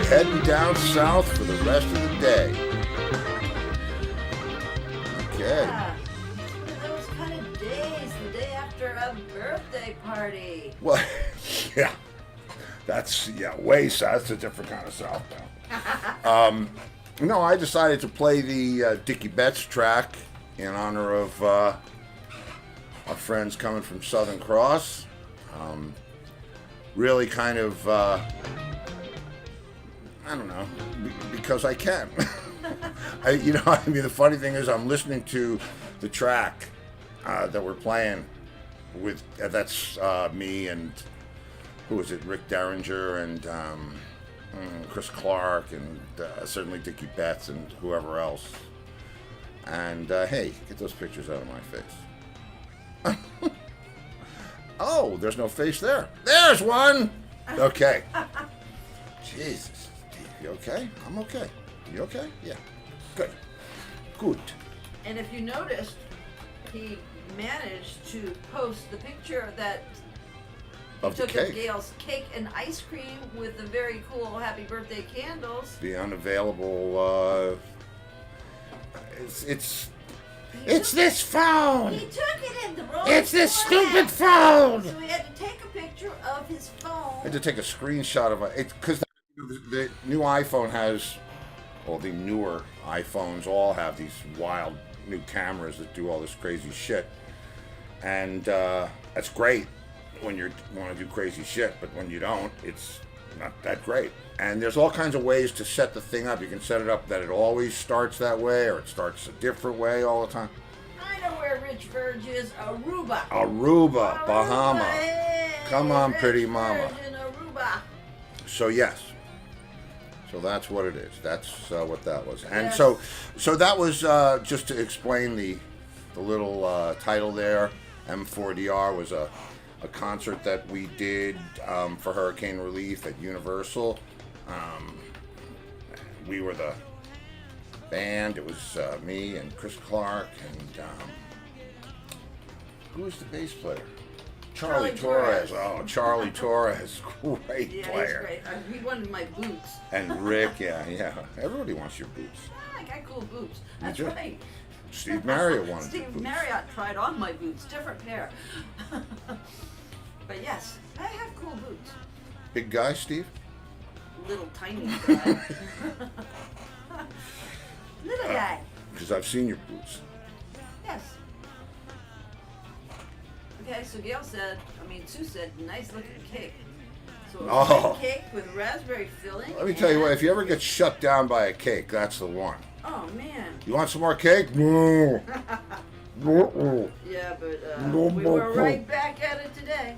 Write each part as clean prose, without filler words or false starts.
heading down south for the rest of the day. Okay. Yeah. It's one of those kind of days, the day after a birthday party. Well, yeah. That's, way south. That's a different kind of south now. No, I decided to play the Dickie Betts track in honor of our friends coming from Southern Cross. Really kind of, I don't know, because I can. The funny thing is I'm listening to the track that we're playing with, that's me and, who is it, Rick Derringer and Chris Clark and certainly Dickie Betts and whoever else. And hey, get those pictures out of my face. Oh, there's no face there. There's one! Okay. Jesus. You okay? I'm okay. You okay? Yeah. Good. Good. And if you noticed, he managed to post the picture that Of the took cake. of Gail's cake and ice cream with the very cool happy birthday candles. The unavailable, it's this phone! He took it in the wrong It's this format. stupid phone! So we had to take a picture of his phone. I had to take a screenshot of it because the new iPhone has, well, the newer iPhones all have these wild new cameras that do all this crazy shit, and that's great when you want to do crazy shit, but when you don't, it's not that great. And there's all kinds of ways to set the thing up. You can set it up that it always starts that way, or it starts a different way all the time. I know where Rich Verge is. Aruba. Aruba, Bahama. Hey, Come on, Rich pretty mama. Verge in Aruba. So yes. So that's what it is. That's what that was. And Yes. so that was just to explain the little title there. M4DR was a concert that we did for hurricane relief at Universal. We were the band. It was me and Chris Clark and who was the bass player? Charlie Torres. Oh, Charlie Torres, great Yeah, player. he's great. He wanted my boots. And Rick, yeah. Everybody wants your boots. I got cool boots. That's do? right. Steve Marriott wanted your Steve boots. Marriott tried on my boots, different pair. But yes, I have cool boots. Big guy, Steve? Little tiny guy. Little guy. Because I've seen your boots. Yes. Okay, so Sue said, nice looking cake. So a Oh. white cake with raspberry filling. Let me tell you what, and- if you ever get shut down by a cake, that's the one. Oh man. You want some more cake? No. No. Yeah, but No we more were Coke. right back at it today.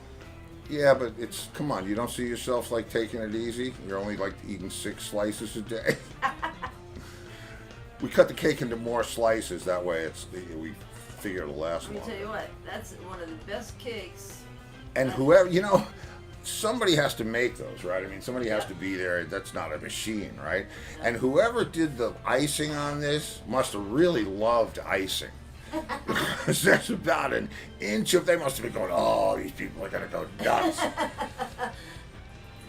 Yeah, but come on, you don't see yourself like taking it easy? You're only like eating 6 slices a day. We cut the cake into more slices, that way we figure it'll last Let me longer. tell you what, that's one of the best cakes. And whoever, somebody has to make those, right? I mean, somebody has Yeah. to be there. That's not a machine, right? And whoever did the icing on this must have really loved icing. Because there's about an inch of, they must have been going, oh, these people are going to go nuts.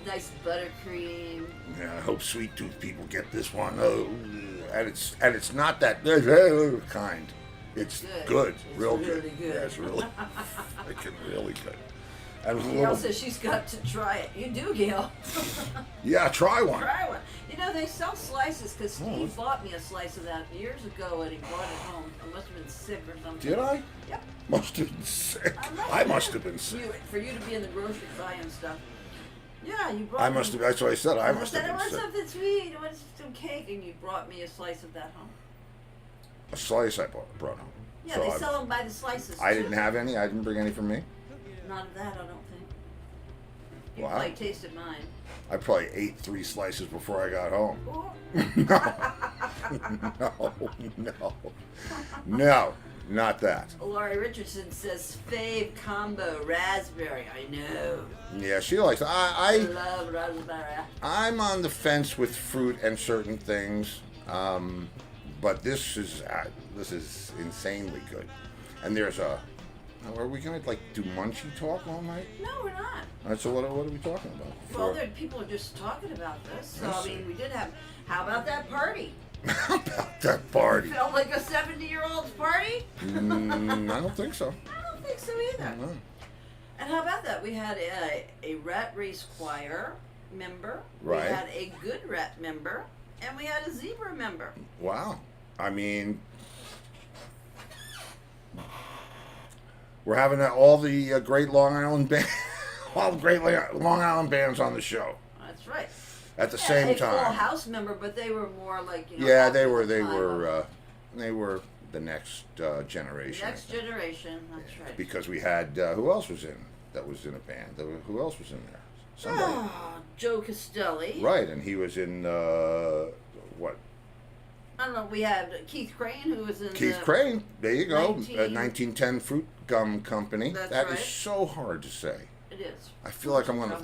Nice buttercream. Yeah, I hope sweet tooth people get this one. Oh, and it's not that kind. It's good. It's Real really good. good. Yeah, it's really freaking really good. And with a Gail little, says she's got to try it. You do, Gail. yeah, try one. Try one. They sell slices because Oh. Steve bought me a slice of that years ago and he brought it home. I must have been sick or something. Did I? Yep. Must have been sick. I must have been sick. For you to be in the grocery buying stuff. Yeah, you brought I me- must have. That's what I said. I must said, have I been want sick. something sweet. I want some cake. And you brought me a slice of that home. A slice I brought home. Yeah, So they sell them by the slices. I too. didn't have any. I didn't bring any for me. None of that, I don't think. You Wow. probably tasted mine. I probably ate 3 slices before I got home. No, not that. Laurie Richardson says fave combo raspberry. I know. Yeah, she likes. I love raspberry. I'm on the fence with fruit and certain things, but this is insanely good. And there's a Are we gonna like do munchy talk all night? No, we're not. All right, so what are we talking about? Well, people are just talking about this. So, Yes. I mean, we did have. How about that party? How about that party? Felt like a 70-year-old's party? I don't think so. I don't think so either. No. And how about that? We had a rat race choir member. Right. We had a good rat member. And we had a zebra member. Wow. I mean, we're having all the great Long Island band, all the great Long Island bands on the show That's right. at the Yeah, same a full time. house member, but they were more like, you know. Yeah, after they were. the time They were the next generation. Next generation, that's right. Because we had who else was in? That was in a band. Who else was in there? Somebody. Joe Castelli. Right, and he was in what? I don't know. We had Keith Crane, who was in Keith Crane. There you go. 19 1910 Fruit Gum Company. That's That right. is so hard to say. It is. I feel like I'm gonna.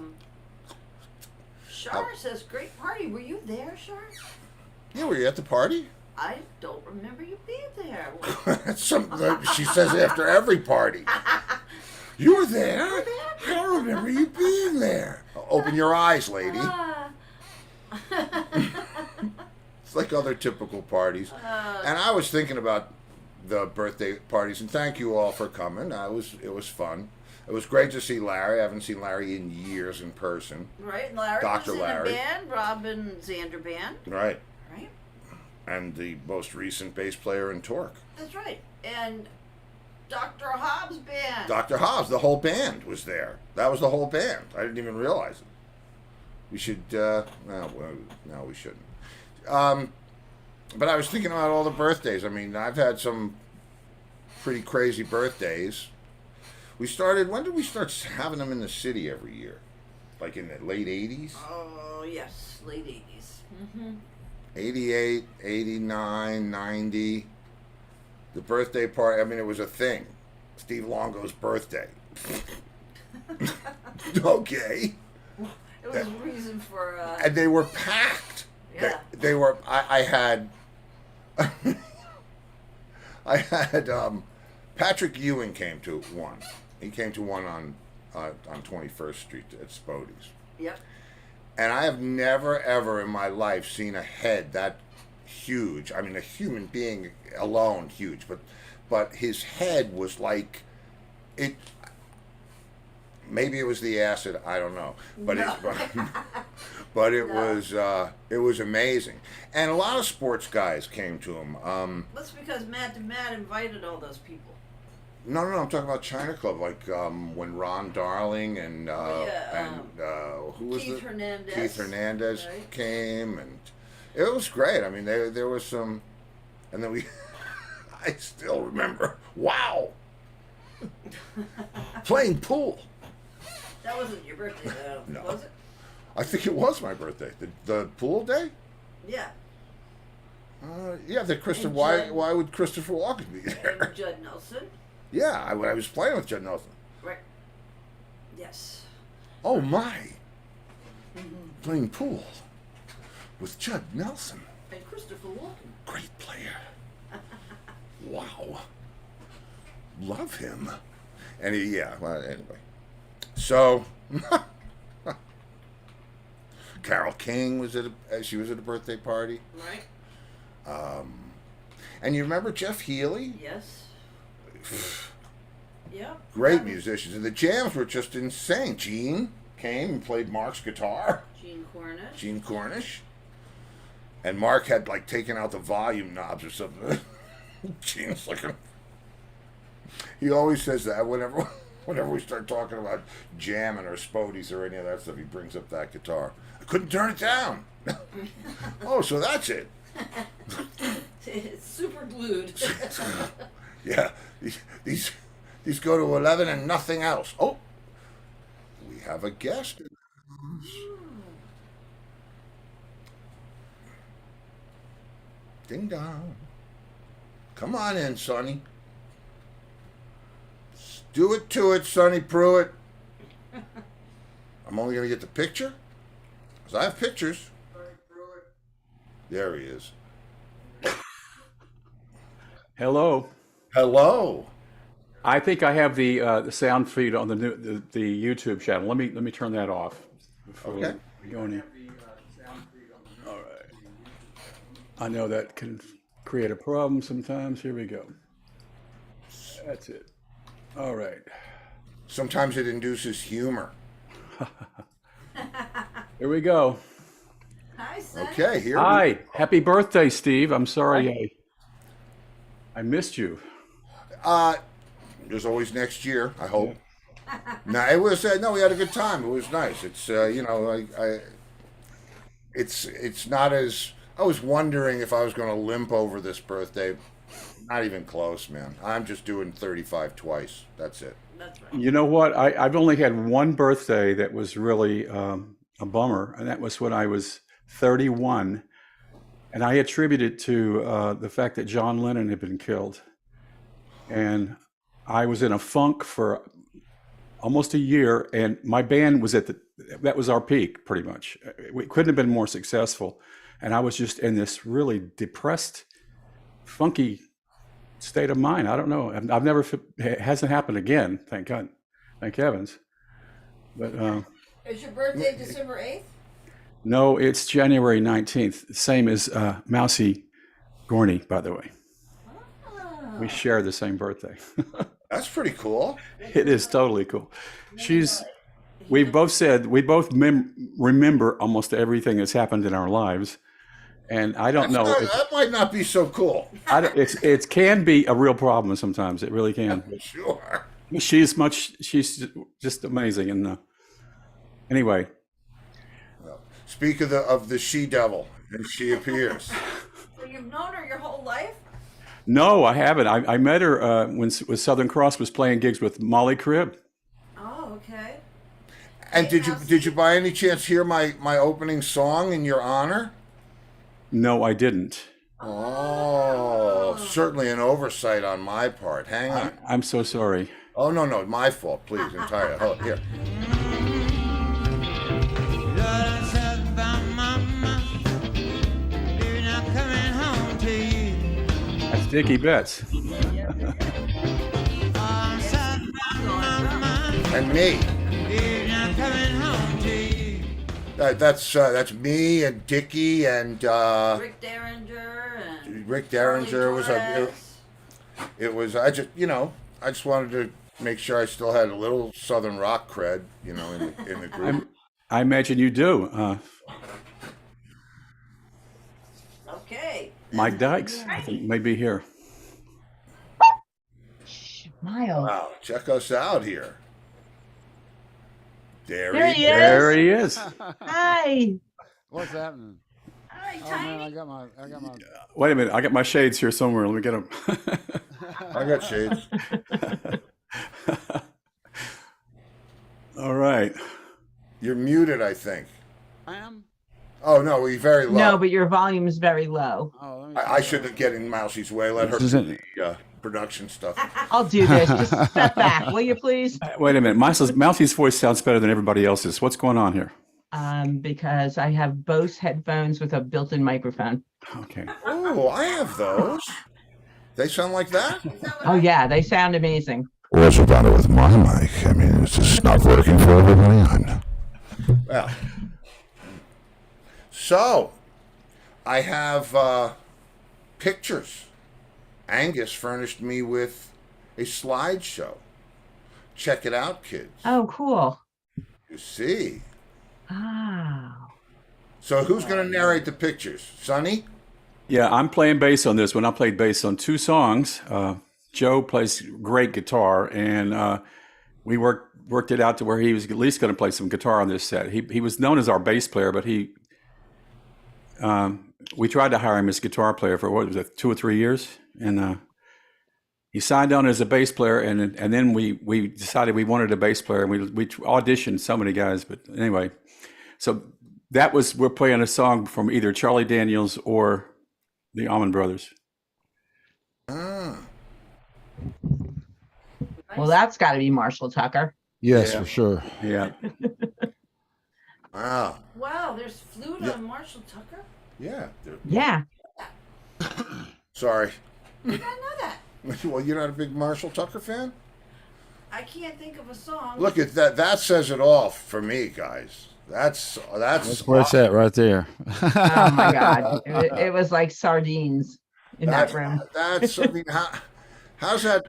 Shar says, "Great party. Were you there, Shar?" Yeah, were you at the party? I don't remember you being there. That's something she says after every party. You were there? I don't remember you being there. Open your eyes, lady. It's like other typical parties. And I was thinking about the birthday parties, and thank you all for coming. It was fun. It was great to see Larry. I haven't seen Larry in years in person. Right, Larry Dr. was in Larry. a band, Robin Zander band. Right. Right. And the most recent bass player in Torque. That's right. And Dr. Hobbs band. Dr. Hobbs, the whole band was there. That was the whole band. I didn't even realize it. We should, no, we shouldn't. But I was thinking about all the birthdays. I mean, I've had some pretty crazy birthdays. When did we start having them in the city every year? Like in the late 80s? Oh, yes, late 80s. Mm-hmm. 88, 89, 90. The birthday party, I mean, it was a thing. Steve Longo's birthday. Okay. It was a reason for... And they were packed. Yeah. They were, I had, Patrick Ewing came to one. He came to one on 21st Street at Spody's. Yep. And I have never, ever in my life seen a head that huge. I mean, a human being alone huge, but his head was like, it. Maybe it was the acid. I don't know, but No. but it No. it was amazing. And a lot of sports guys came to him. That's because Matt invited all those people. No, I'm talking about China Club, like when Ron Darling and who was Keith Hernandez. Keith Hernandez Right. came, and it was great. I mean, there was some, and then I still remember. Wow, playing pool. That wasn't your birthday, though, No. was it? I think it was my birthday. The pool day. Yeah. Yeah, the Christopher. And Why Judd- why would Christopher Walken be there? And Judd Nelson. Yeah, I was playing with Judd Nelson. Right. Yes. Oh my! Playing pool with Judd Nelson. And Christopher Walken. Great player. Wow. Love him. And well, anyway. So, Carole King was she was at a birthday party. Right. And you remember Jeff Healey? Yes. Yeah. Great musicians. And the jams were just insane. Gene came and played Mark's guitar. Gene Cornish. And Mark had like taken out the volume knobs or something. Gene's like he always says that whenever we start talking about jamming or Spody's or any of that stuff, he brings up that guitar. I couldn't turn it down. Oh, so that's it. It's super glued. Yeah, these go to 11 and nothing else. Oh, we have a guest. Ding dong. Come on in, Sonny. Do it to it, Sonny Pruitt. I'm only going to get the picture, because I have pictures. There he is. Hello. Hello. I think I have the sound feed on the YouTube channel. Let me turn that off before Okay. we go any. All right. I know that can create a problem sometimes. Here we go. That's it. All right. Sometimes it induces humor. Here we go. Hi, son. Okay, here. Hi. Happy birthday, Steve. I'm sorry I missed you. There's always next year, I hope. No, it was no. We had a good time. It was nice. It's it's not as. I was wondering if I was going to limp over this birthday. Not even close, man. I'm just doing 35 twice. That's it. That's right. You know what? I've only had one birthday that was really a bummer, and that was when I was 31, and I attribute it to the fact that John Lennon had been killed, and I was in a funk for almost a year, and my band was that was our peak, pretty much. We couldn't have been more successful, and I was just in this really depressed, funky state of mind. I don't know. I've never. It hasn't happened again. Thank God. Thank heavens. But Is your birthday December 8th? no, it's January 19th. Same as Mousy Gorney, by the way. Oh. We share the same birthday. That's pretty cool. It is totally cool. We both remember almost everything that's happened in our lives. And I don't know. That might not be so cool. It can be a real problem sometimes. It really can. Sure. She's just amazing. And anyway, Speak of the she devil, and she appears. So you've known her your whole life? no, I haven't. I met her when Southern Cross was playing gigs with Molly Cribb. Oh, okay. And did you by any chance hear my opening song in your honor? No, I didn't. Oh, certainly an oversight on my part. Hang on. I'm so sorry. Oh no, my fault. Please, entirely. Oh, here. That's Dickie Betts. And me. That's me and Dickie and Rick Derringer and Rick Derringer was Torres. it was I just wanted to make sure I still had a little Southern rock cred, in the group. I imagine you do. Okay. Mike Dykes, I think, may be here. Miles. Wow, check us out here. There he is. There he is. Hi. What's happening? Hi, Oh Tiny. man, I got my. Wait a minute. I got my shades here somewhere. Let me get them. I got shades. All right. You're muted, I think. I am. Oh no, we very low. No, but your volume is very low. Oh, let me. I shouldn't get in Mousie's way. Let her This do isn't- the production stuff. I'll do this. Just step back, will you please? Wait a minute. Mousie's voice sounds better than everybody else's. What's going on here? Because I have Bose headphones with a built-in microphone. Okay. Oh, I have those. They sound like that? Oh yeah, they sound amazing. What's about it with my mic? I mean, it's just not working for everybody. I know. Well, so I have pictures. Angus furnished me with a slideshow. Check it out, kids. Oh, cool. You see. Oh. So who's going to narrate the pictures? Sonny? Yeah, I'm playing bass on this one. I played bass on 2 songs. Joe plays great guitar, and we worked it out to where he was at least going to play some guitar on this set. He was known as our bass player, but we tried to hire him as guitar player for what was it, 2 or 3 years, and he signed on as a bass player, and then we decided we wanted a bass player, and we auditioned so many guys, but anyway, so we're playing a song from either Charlie Daniels or the Allman Brothers. Ah. Well, that's got to be Marshall Tucker. Yes, Yeah. for sure. Yeah. Wow. Wow, there's flute Yeah. on Marshall Tucker? Yeah. Yeah. Sorry. I didn't know that. Well, you're not a big Marshall Tucker fan? I can't think of a song. Look at that. That says it all for me, guys. That's That's where it's at right there. Oh my God. It was like sardines in that room. that's. I mean, how's that?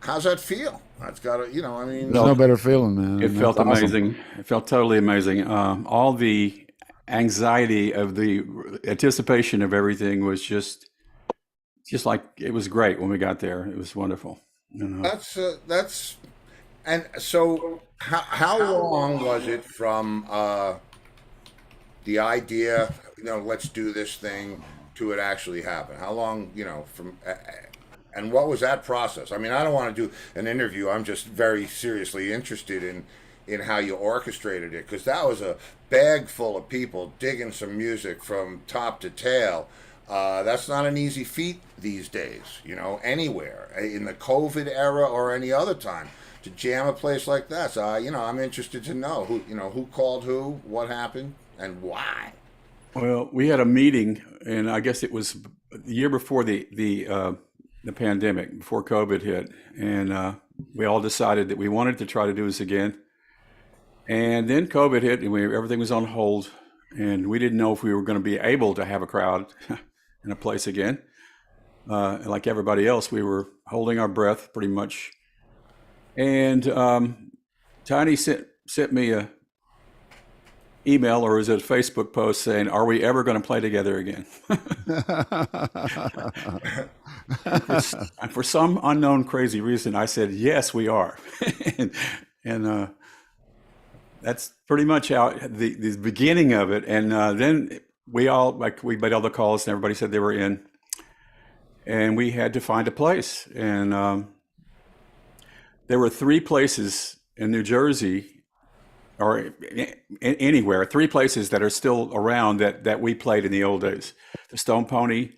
How's that feel? That's got to. You know, I mean, There's no better feeling, man. It That's felt awesome. amazing. It felt totally amazing. All the anxiety of the anticipation of everything was just like it was great when we got there. It was wonderful. You know. that's. And so, how long was it from the idea? You know, let's do this thing to it actually happen. How long? You know, from. And what was that process? I mean, I don't want to do an interview. I'm just very seriously interested in how you orchestrated it, because that was a bag full of people digging some music from top to tail. That's not an easy feat these days, you know, anywhere in the COVID era or any other time to jam a place like that. So, you know, I'm interested to know who called who, what happened, and why. Well, we had a meeting, and I guess it was the year before the pandemic, before COVID hit, and we all decided that we wanted to try to do this again. And then COVID hit, and everything was on hold, and we didn't know if we were going to be able to have a crowd in a place again. Like everybody else, we were holding our breath pretty much. And Tiny sent me a email, or is it a Facebook post saying, "Are we ever going to play together again?" And for some unknown crazy reason, I said, "Yes, we are." and that's pretty much how the beginning of it. And then we made all the calls, and everybody said they were in, and we had to find a place. And there were 3 places in New Jersey, or anywhere, 3 places that are still around that we played in the old days: the Stone Pony,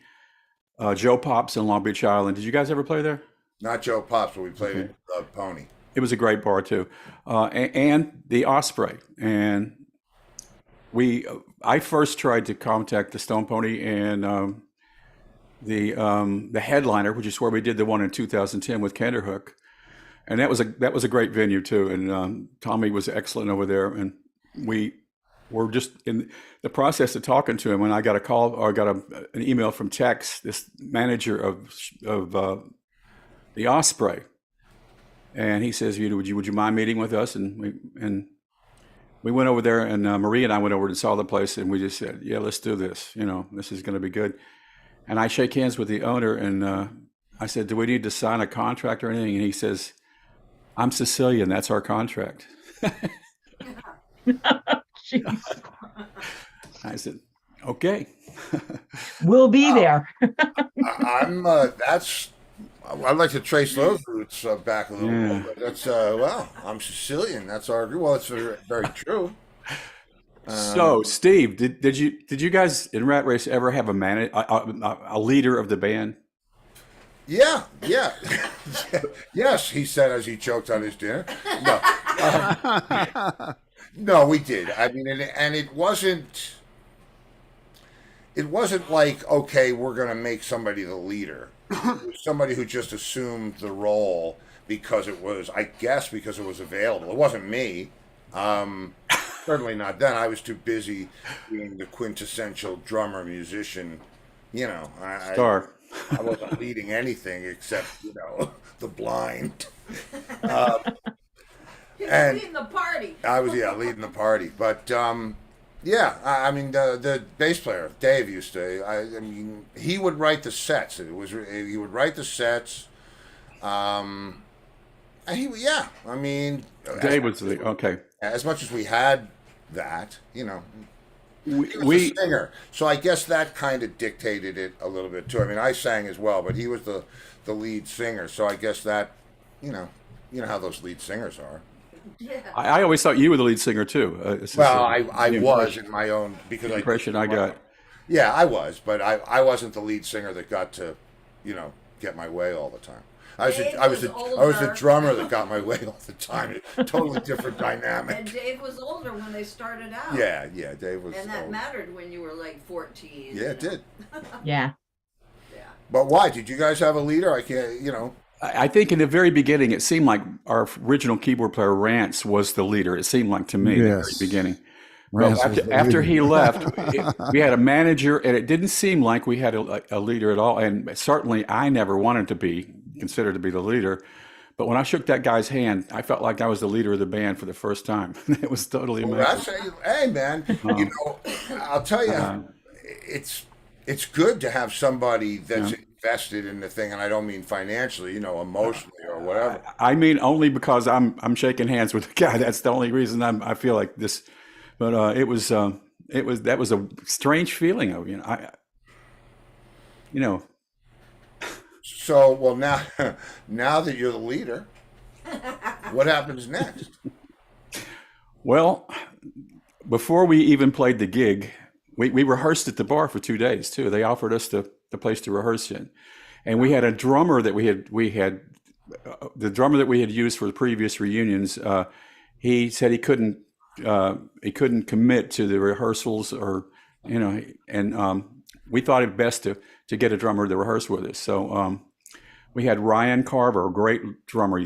Joe Pop's in Long Beach Island. Did you guys ever play there? Not Joe Pops, but we played Pony. It was a great bar too, and the Osprey. And I first tried to contact the Stone Pony and the headliner, which is where we did the one in 2010 with Kinderhook, and that was a great venue too. And Tommy was excellent over there, and we were just in the process of talking to him when I got a call, or got an email from Tex, this manager of the Osprey. And he says, would you mind meeting with us? And we went over there, and Marie and I went over and saw the place, and we just said, yeah, let's do this. You know, this is going to be good. And I shake hands with the owner, and I said, do we need to sign a contract or anything? And he says, I'm Sicilian. That's our contract. Jeez. I said, okay. We'll be there. I'd like to trace those roots back a little bit. That's I'm Sicilian. That's our. Well, it's very, very true. So, Steve, did you guys in Rat Race ever have a leader of the band? Yeah. Yes, he said as he choked on his dinner. No, no, we did. I mean, and it wasn't. It wasn't like, okay, we're going to make somebody the leader. It was somebody who just assumed the role because it was available. It wasn't me. Certainly not then. I was too busy being the quintessential drummer musician. You know, Star. I wasn't leading anything except, the blind. He was and- leading the party. I was leading the party, but I mean the bass player Dave used to. I mean, he would write the sets. He would write the sets. And I mean, Dave was okay. as much as we had that, he was We a singer, so I guess that kind of dictated it a little bit too. I mean, I sang as well, but he was the lead singer, so I guess that, you know how those lead singers are. Yeah. I always thought you were the lead singer too. I was in my own because the impression I got. Yeah, I was, but I wasn't the lead singer that got to, get my way all the time. I was the older. drummer that got my way all the time. Totally different dynamic. And Dave was older when they started out. Yeah, Dave was. And that old. mattered when you were like 14. Yeah, it did. Yeah. Yeah. But why did you guys have a leader? I can't. I think in the very beginning, it seemed like our original keyboard player, Rance, was the leader. It seemed like to me in the very Yes. beginning. Rance But was the after leader. he left, we had a manager, and it didn't seem like we had a leader at all. And certainly, I never wanted to be considered to be the leader. But when I shook that guy's hand, I felt like I was the leader of the band for the first time. It was totally Well, amazing. hey man, you know, I'll tell you, it's good to have somebody that's invested in the thing, and I don't mean financially, you know, emotionally or whatever. I mean, only because I'm shaking hands with the guy. That's the only reason I feel like this. But it was that was a strange feeling of you know. So, well, now now that you're the leader, what happens next? Well, before we even played the gig, we rehearsed at the bar for 2 days too. They offered us the place to rehearse in, and we had a drummer that we had the drummer that we had used for the previous reunions. He said he couldn't commit to the rehearsals, or and we thought it best to get a drummer to rehearse with us. So we had Ryan Carver, a great drummer.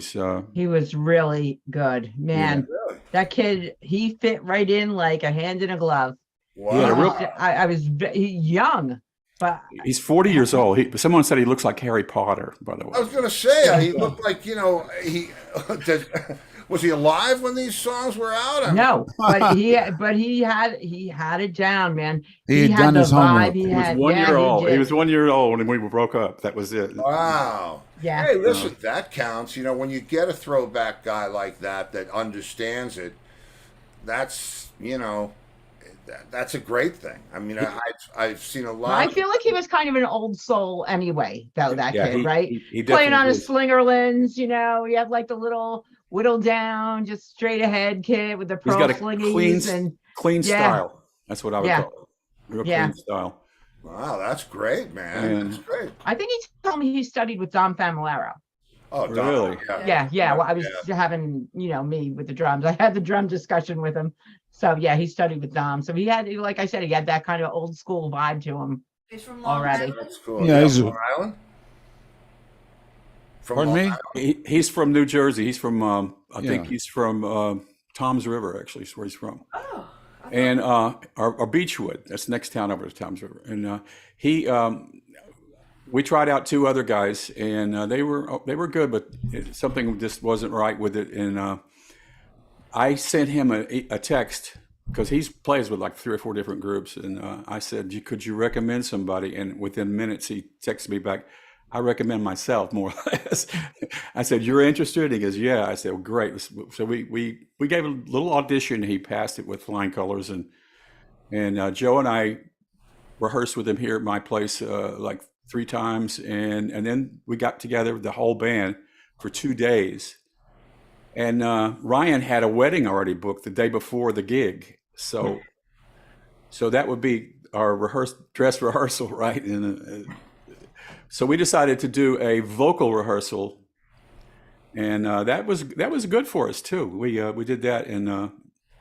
He was really good, man. Really? That kid, he fit right in like a hand in a glove. Wow. I was young, but He's 40 years old. Someone said he looks like Harry Potter, by the way. I was gonna say he looked like, you know, he was he alive when these songs were out? I mean, no, but he had it down, man. He had had done the his homework. vibe. He was had, 1 yeah, year old. He did. was 1 year old, and we broke up. That was it. Wow. Yeah. Hey, listen, that counts. You know, when you get a throwback guy like that understands it, that's, you know, that's a great thing. I mean, I've seen a lot. I feel like he was kind of an old soul anyway, though, that kid, right? He Playing on definitely his is. Slingerlands, you know, he had like the little whittled down, just straight ahead kid with the He's pearl got a slingies and clean Yeah. style. That's what I would Yeah. call it. Real Yeah. clean style. Wow, that's great, man. And- That's great. I think he told me he studied with Dom Famularo. Oh, Really? Yeah. Well, I was Yeah. having, me with the drums. I had the drum discussion with him. So yeah, he studied with Dom. So he had, like I said, he had that kind of old school vibe to him. He's from Long Already. Island. That's cool. Yeah, he's Long Island. From Pardon Long me? Island? He's from New Jersey. He's from I think Yeah. he's from Tom's River, actually, is where he's from. Oh, And or Beechwood, that's the next town over to Tom's River. And we tried out two other guys, and they were good, but something just wasn't right with it. And I sent him a text because he plays with like 3 or 4 different groups, and I said, "Could you recommend somebody?" And within minutes, he texted me back, "I recommend myself, more or less." I said, "You're interested?" He goes, "Yeah." I said, well, "Great." So we gave a little audition. He passed it with flying colors, and Joe and I rehearsed with him here at my place like 3 times, and then we got together the whole band for 2 days. And Ryan had a wedding already booked the day before the gig, so that would be our dress rehearsal, right? And so we decided to do a vocal rehearsal, and that was good for us too. We did that, and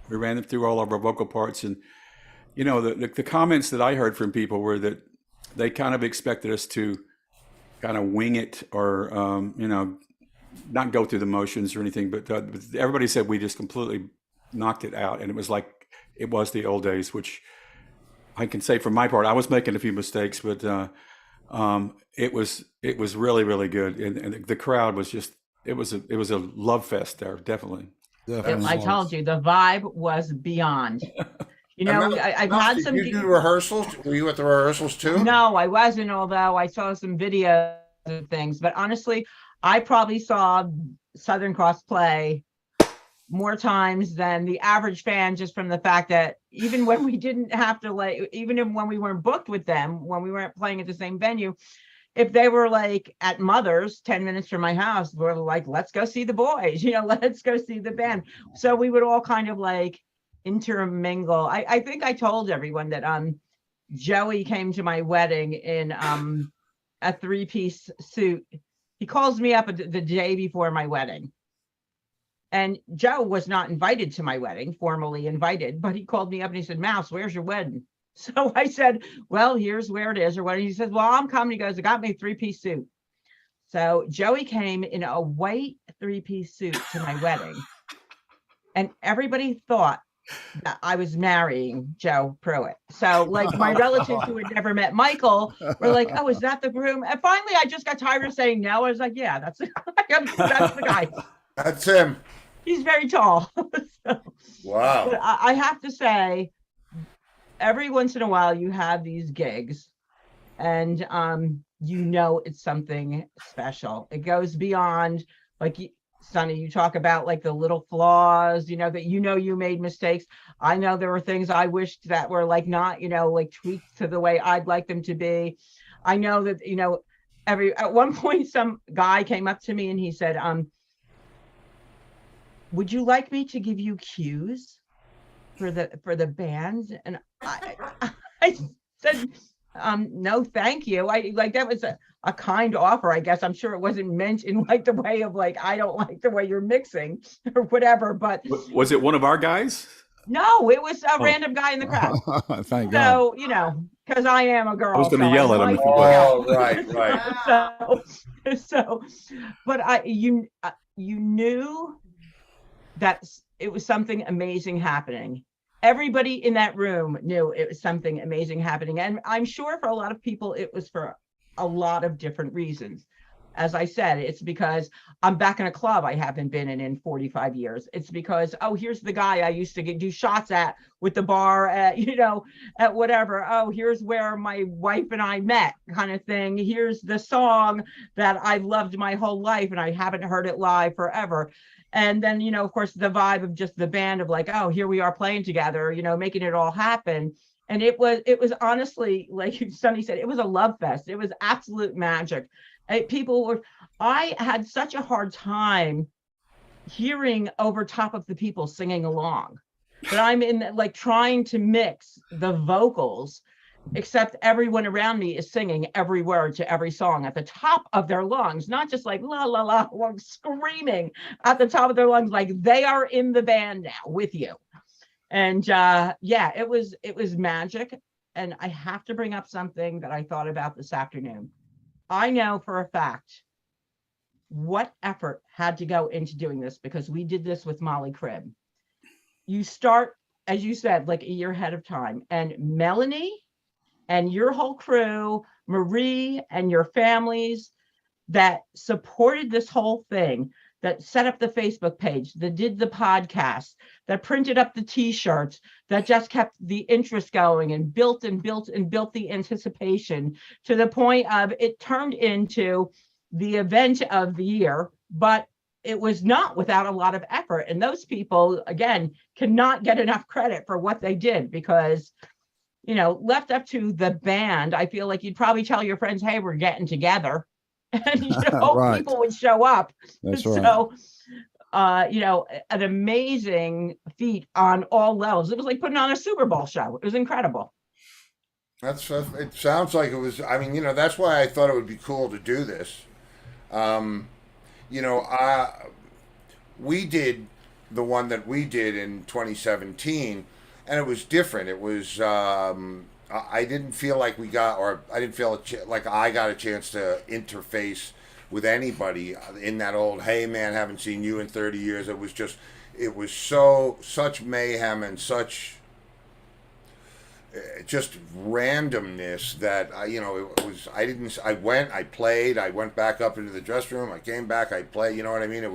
we ran through all of our vocal parts, and the comments that I heard from people were that they kind of expected us to kind of wing it, or not go through the motions or anything, but everybody said we just completely knocked it out, and it was like it was the old days, which I can say for my part, I was making a few mistakes, but it was really, really good, and the crowd was just it was a love fest there, definitely. I told you the vibe was beyond. I've had some. Did you do rehearsals? Were you at the rehearsals too? No, I wasn't, although I saw some videos of things. But honestly, I probably saw Southern Cross play more times than the average fan, just from the fact that even when we didn't have to, when we weren't booked with them, when we weren't playing at the same venue, if they were like at Mother's 10 minutes from my house, we're like, let's go see the boys, let's go see the band. So we would all kind of like intermingle. I think I told everyone that Joey came to my wedding in a 3-piece suit. He calls me up the day before my wedding, and Joe was not invited to my wedding, formally invited, but he called me up and he said, "Mouse, where's your wedding?" So I said, "Well, here's where it is," or what. He says, "Well, I'm coming." He goes, "I got me a 3-piece suit." So Joey came in a white 3-piece suit to my wedding, and everybody thought that I was marrying Joe Pruitt. So like my relatives who had never met Michael were like, "Oh, is that the groom?" And finally, I just got tired of saying no. I was like, "Yeah, that's that's the guy. That's him. He's very tall." So, Wow. but I have to say, every once in a while, you have these gigs, and you know it's something special. It goes beyond, like, Sonny, you talk about like the little flaws, you know, that you made mistakes. I know there were things I wished that were like not, like tweaked to the way I'd like them to be. I know that, at one point some guy came up to me and he said, "Would you like me to give you cues for the band?" And I said, "No, thank you." I like, that was a kind offer, I guess. I'm sure it wasn't meant in like the way of like, I don't like the way you're mixing or whatever, but Was it one of our guys? no, it was a random guy in the crowd. Thank God. So, because I am a girl. I was going to so yell at him if like, it was. Oh, right. so, but you knew that it was something amazing happening. Everybody in that room knew it was something amazing happening. And I'm sure for a lot of people, it was for a lot of different reasons. As I said, it's because I'm back in a club I haven't been in 45 years. It's because, oh, here's the guy I used to do shots at with the bar at, at whatever. Oh, here's where my wife and I met, kind of thing. Here's the song that I've loved my whole life and I haven't heard it live forever. And then, of course, the vibe of just the band of like, oh, here we are playing together, making it all happen. And it was honestly, like Sonny said, it was a love fest. It was absolute magic. I had such a hard time hearing over top of the people singing along, but I'm in like trying to mix the vocals, except everyone around me is singing every word to every song at the top of their lungs, not just like la la la, screaming at the top of their lungs, like they are in the band now with you. And yeah, it was magic. And I have to bring up something that I thought about this afternoon. I know for a fact what effort had to go into doing this, because we did this with Molly Cribb. You start, as you said, like a year ahead of time, and Melanie and your whole crew, Marie and your families that supported this whole thing, that set up the Facebook page, that did the podcast, that printed up the t-shirts, that just kept the interest going and built the anticipation to the point of it turned into the event of the year. But it was not without a lot of effort. And those people, again, cannot get enough credit for what they did, because, left up to the band, I feel like you'd probably tell your friends, "Hey, we're getting together." And Right. people would show up. That's right. So an amazing feat on all levels. It was like putting on a Super Bowl show. It was incredible. It sounds like it was. I mean, that's why I thought it would be cool to do this. We did the one that we did in 2017, and it was different. It was. I didn't feel like I didn't feel like I got a chance to interface with anybody in that old, "Hey man, haven't seen you in 30 years." It was such mayhem and such just randomness that it was. I played, I went back up into the dressing room, I came back, I played. You know what I mean? It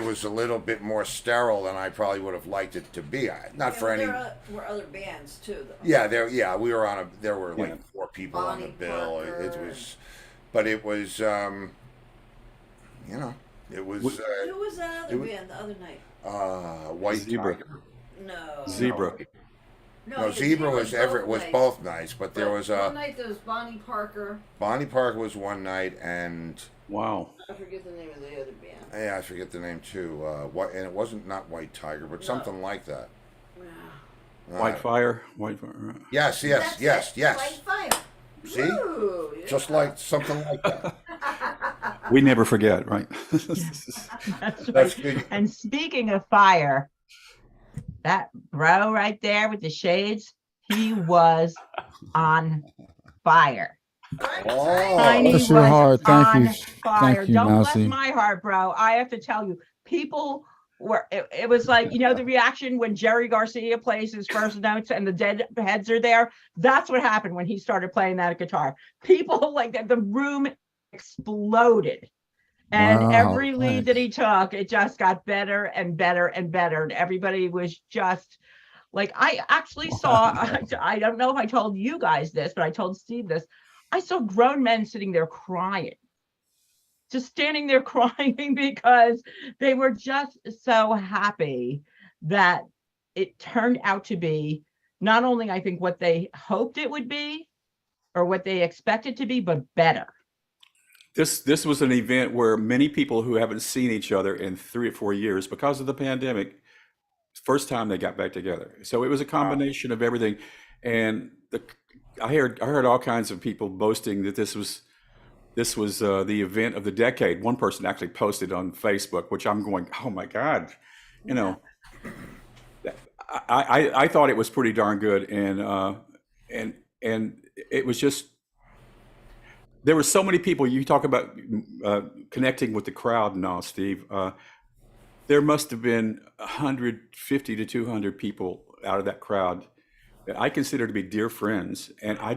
was a little bit more sterile than I probably would have liked it to be. Not for any. There were other bands too, though. Yeah, we were on a. There were like 4 people on the Bonnie bill. Parker It was, but it was, it was. Who was that other band the other night? White Zebra. Tiger. No. Zebra. No, Zebra was both nights, but there was one night there was Bonnie Parker. Bonnie Parker was one night, and Wow. I forget the name of the other band. yeah, I forget the name too. And it wasn't not White Tiger, but something like that. Yeah. White Fire. Yes. White Fire. See, Ooh, yeah. just like something like that. We never forget, right? That's That's right. good. And speaking of fire, that bro right there with the shades, he was on fire. Oh, Tiny Bless your was heart. Thank you. on fire. Thank you, Don't bless Mousy. my heart, bro. I have to tell you, people were, it was like, the reaction when Jerry Garcia plays his first notes and the dead heads are there. That's what happened when he started playing that guitar. People like that, the room exploded. And Wow, every lead that thanks. he took, it just got better and better and better. And everybody was just like, I actually saw, I don't know if I told you guys this, but I told Steve this. I saw grown men sitting there crying, just standing there crying because they were just so happy that it turned out to be not only, I think, what they hoped it would be or what they expected to be, but better. This was an event where many people who haven't seen each other in 3 or 4 years because of the pandemic, first time they got back together. So it was a combination of everything, and I heard all kinds of people boasting that this was the event of the decade. One person actually posted on Facebook, which I'm going, oh my God, you know. I thought it was pretty darn good, and it was just, there were so many people. You talk about connecting with the crowd and all, Steve. There must have been 150 to 200 people out of that crowd that I consider to be dear friends, and I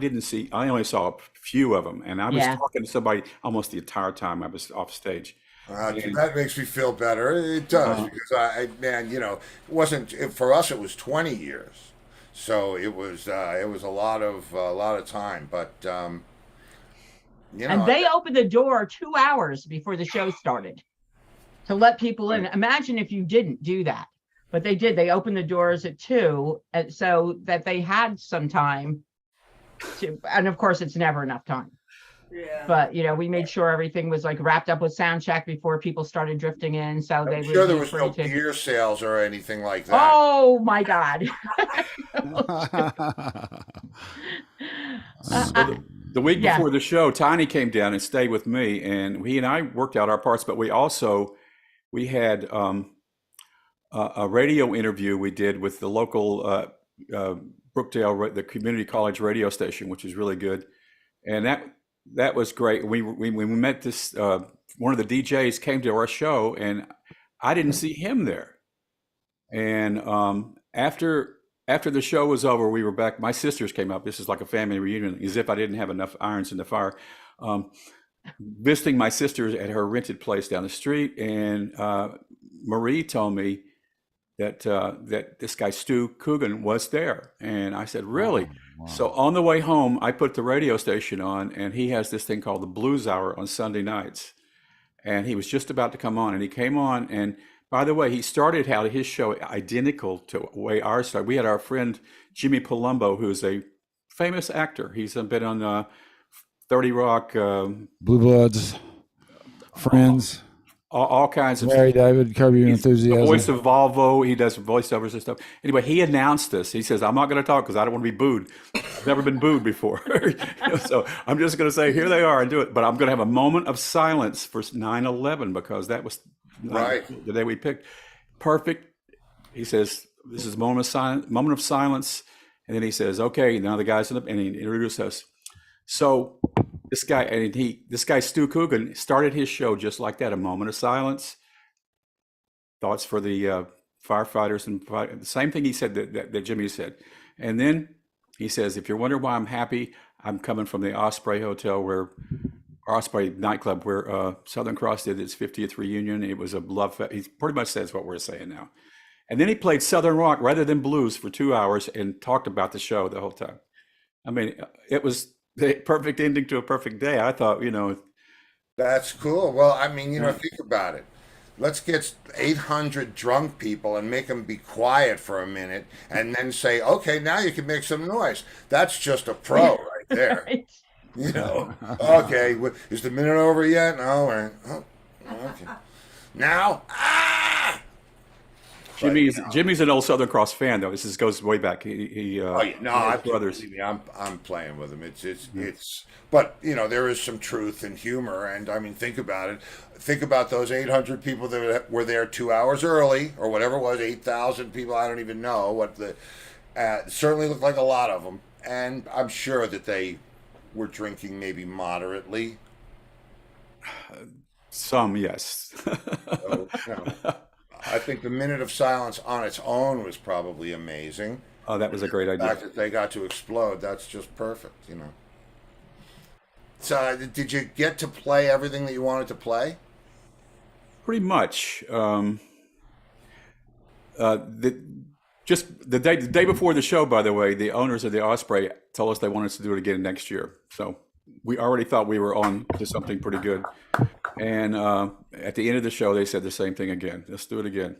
only saw a few of them, and I was Yeah. talking to somebody almost the entire time I was off stage. that makes me feel better. It does because man, it wasn't for us. It was 20 years, so it was a lot of time. But And they opened the door 2 hours before the show started to let people in. Imagine if you didn't do that, but they did. They opened the doors at 2, and so that they had some time to, and of course it's never enough time. Yeah. But we made sure everything was like wrapped up with sound check before people started drifting in. So they I'm would sure there be was free no to. beer sales or anything like that. Oh my God. So the week Yeah. before the show, Tiny came down and stayed with me, and he and I worked out our parts. But we had a radio interview we did with the local Brookdale, the community college radio station, which is really good, and that was great. We met this one of the DJs came to our show, and I didn't see him there. And after the show was over, we were back. My sisters came up. This is like a family reunion, as if I didn't have enough irons in the fire. Visiting my sisters at her rented place down the street, and Marie told me that this guy Stu Coogan was there, and I said, "Really?" So on the way home, I put the radio station on, and he has this thing called the Blues Hour on Sunday nights, and he was just about to come on, and he came on, and by the way, he started out his show identical to the way ours started. We had our friend Jimmy Palumbo, who's a famous actor. He's been on 30 Rock, Blue Bloods, Friends, all kinds of Larry David, Curb Your He's the Enthusiasm. voice of Volvo. He does voiceovers and stuff. Anyway, he announced this. He says, "I'm not going to talk because I don't want to be booed. I've never been booed before." So I'm just going to say, here they are, and do it. But I'm going to have a moment of silence for 9/11 because that was Right. the day we picked. Perfect. He says, "This is a moment of silence." And then he says, "Okay, now the guys and he introduced us." So this guy Stu Coogan started his show just like that, a moment of silence, thoughts for the firefighters, and the same thing he said that Jimmy said. And then he says, "If you're wondering why I'm happy, I'm coming from the Osprey Hotel Osprey nightclub where Southern Cross did its 50th reunion. It was a love fest." He pretty much says what we're saying now. And then he played Southern rock rather than blues for 2 hours and talked about the show the whole time. I mean, it was the perfect ending to a perfect day. I thought, That's cool. Well, I mean, think about it. Let's get 800 drunk people and make them be quiet for a minute and then say, "Okay, now you can make some noise." That's just a pro right there. Right. Okay, is the minute over yet? No, oh, okay. Now, Jimmy's an old Southern Cross fan, though. This goes way back. He oh, yeah, no, his I brothers. believe me, I'm playing with him. It's, but there is some truth and humor, and I mean, think about it. Think about those 800 people that were there 2 hours early, or whatever it was, 8,000 people. I don't even know what certainly looked like a lot of them, and I'm sure that they were drinking maybe moderately. Some, yes. So, I think the minute of silence on its own was probably amazing. Oh, that was a great The idea. fact that they got to explode, that's just perfect, So, did you get to play everything that you wanted to play? Pretty much. Just the day before the show, by the way, the owners of the Osprey told us they wanted us to do it again next year. So we already thought we were on to something pretty good. And at the end of the show, they said the same thing again. Let's do it again.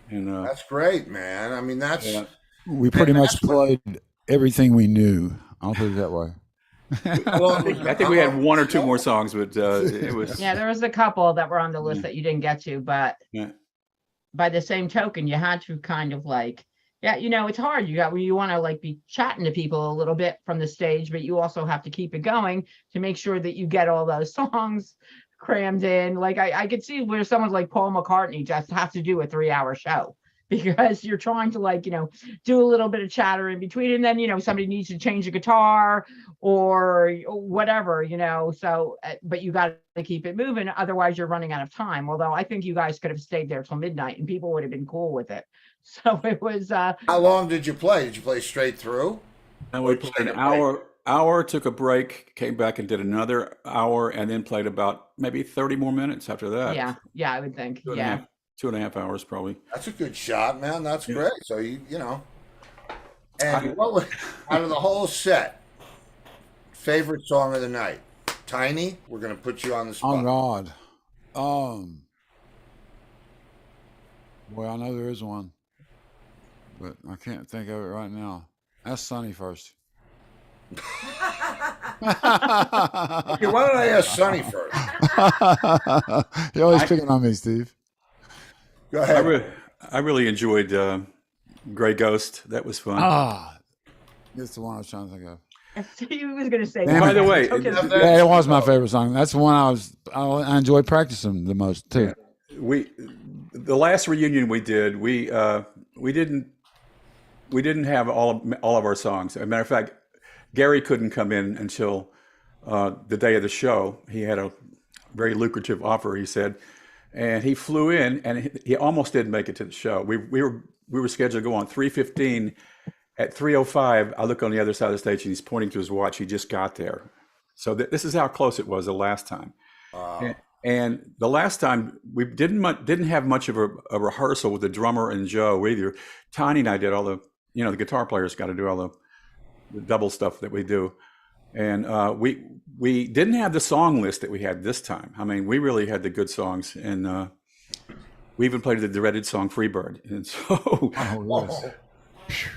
And That's great, man. I mean, that's yeah. We pretty much played everything we knew. I'll put it that way. I think we had one or two more songs, but it was Yeah, there was a couple that were on the list Yeah. that you didn't get to, but yeah. by the same token, you had to kind of like, yeah, it's hard. You want to like be chatting to people a little bit from the stage, but you also have to keep it going to make sure that you get all those songs crammed in. Like I could see where someone like Paul McCartney just has to do a 3-hour show because you're trying to like, do a little bit of chatter in between. And then, somebody needs to change a guitar or whatever, so, but you got to keep it moving. Otherwise you're running out of time. Although I think you guys could have stayed there till midnight and people would have been cool with it. So it was, How long did you play? Did you play straight through? And we played an hour, took a break, came back and did another hour, and then played about maybe 30 more minutes after that. yeah, I would think. Two and a Yeah. half- 2.5 hours probably. That's a good shot, man. That's great. So and what was out of the whole set? Favorite song of the night? Tiny. We're gonna put you on the spot. Oh God. Well, I know there is one, but I can't think of it right now. Ask Sonny first. Okay, why don't I ask Sonny first? You're always picking on me, Steve. Go ahead. I really enjoyed Grey Ghost. That was fun. That's the one I was trying to think of. He was going to say. Damn By it. the way, Okay. Yeah, it was my favorite song. That's the one I enjoyed practicing the most too. the last reunion we did, we didn't have all of our songs. As a matter of fact, Gary couldn't come in until the day of the show. He had a very lucrative offer, he said, and he flew in, and he almost didn't make it to the show. We were scheduled to go on 3:15. At 3:05, I look on the other side of the stage, and he's pointing to his watch. He just got there. So this is how close it was the last time. And the last time we didn't have much of a rehearsal with the drummer and Joe either. Tiny and I did all the the guitar players got to do all the double stuff that we do, and we didn't have the song list that we had this time. I mean, we really had the good songs, and we even played the dreaded song "Freebird." And so,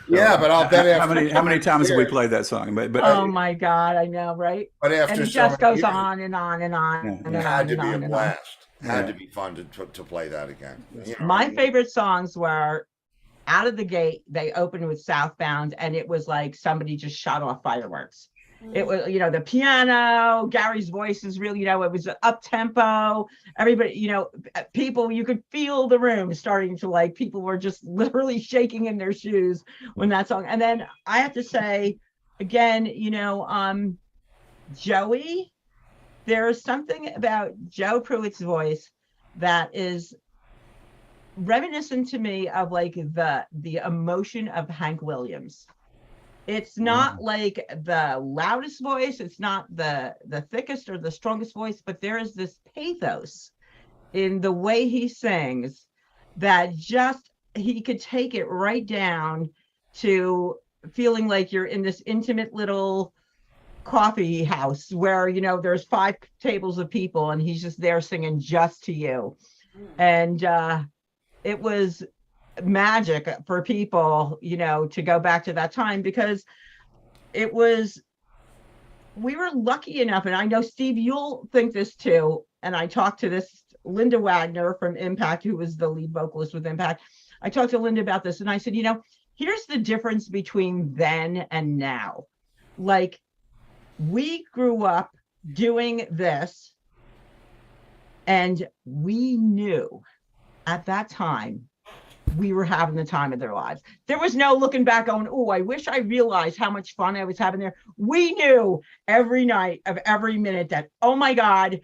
Yeah, but I'll bet after how many times have we played that song? But Oh my God, I know, right? But after And it so just many goes years, on and on and on. Yeah. And it on had to and be on a and on. blast. Had Yeah. to be fun to play that again. My favorite songs were out of the gate. They opened with Southbound, and it was like somebody just shot off fireworks. It was, the piano, Gary's voice is really, it was up tempo. Everybody, people, you could feel the room starting to people were just literally shaking in their shoes when that song. And then I have to say, again, Joey, there is something about Joe Pruitt's voice that is reminiscent to me of the emotion of Hank Williams. It's not like the loudest voice, it's not the thickest or the strongest voice, but there is this pathos in the way he sings that just he could take it right down to feeling like you're in this intimate little coffee house where there's 5 tables of people and he's just there singing just to you. And it was magic for people to go back to that time, because we were lucky enough, and I know Steve you'll think this too, and I talked to this Linda Wagner from Impact, who was the lead vocalist with Impact. I talked to Linda about this and I said, here's the difference between then and now. We grew up doing this, and we knew at that time we were having the time of their lives. There was no looking back going, oh, I wish I realized how much fun I was having there. We knew every night of every minute that, oh my God,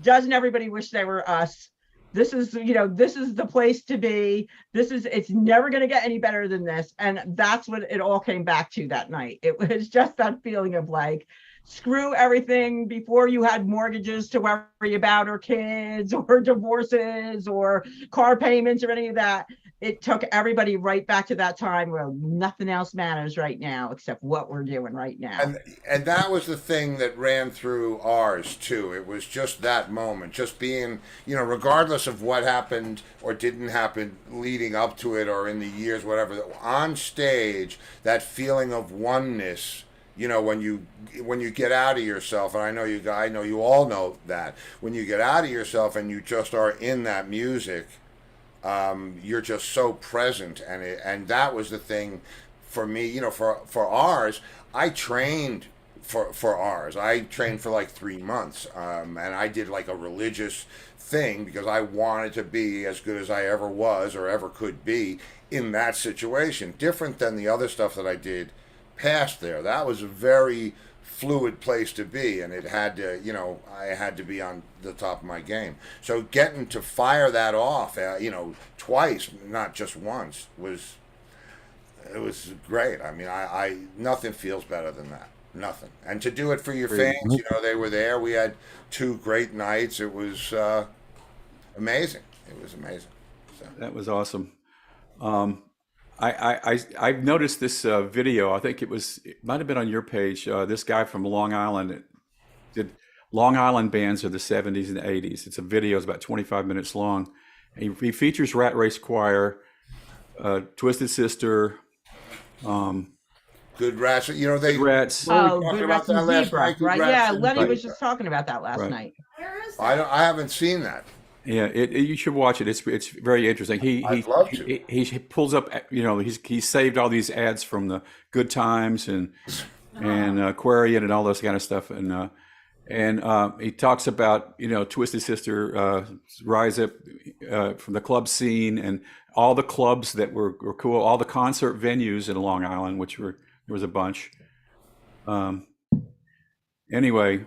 doesn't everybody wish they were us? This is, this is the place to be. It's never going to get any better than this. And that's what it all came back to that night. It was just that feeling of like, screw everything before you had mortgages to worry about, or kids, or divorces, or car payments, or any of that. It took everybody right back to that time where nothing else matters right now except what we're doing right now. And that was the thing that ran through ours too. It was just that moment, just being, regardless of what happened or didn't happen leading up to it or in the years, whatever, on stage, that feeling of oneness. When you get out of yourself, and I know you all know that when you get out of yourself and you just are in that music, you're just so present, and that was the thing for me. For ours, I trained for ours. I trained for like 3 months, and I did like a religious thing because I wanted to be as good as I ever was or ever could be in that situation. Different than the other stuff that I did past there. That was a very fluid place to be, and it had to, I had to be on the top of my game. So getting to fire that off, twice, not just once, was great. I mean, I nothing feels better than that. Nothing. And to do it for your fans, they were there. We had 2 great nights. It was amazing. It was amazing. So. That was awesome. I've noticed this video. I think it might have been on your page. This guy from Long Island did Long Island bands of the 70s and 80s. It's a video. It's about 25 minutes long. He features Rat Race Choir, Twisted Sister, Good Rats. Good Rats. Oh, Good Rats and Zebra, right? Yeah, Lenny was just talking about that last night. Where is that? I haven't seen that. Yeah, you should watch it. It's very interesting. I'd love to. He pulls up. He's saved all these ads from the Good Times and Aquarian and all those kind of stuff. And he talks about Twisted Sister rise up from the club scene and all the clubs that were cool, all the concert venues in Long Island, there was a bunch. Anyway.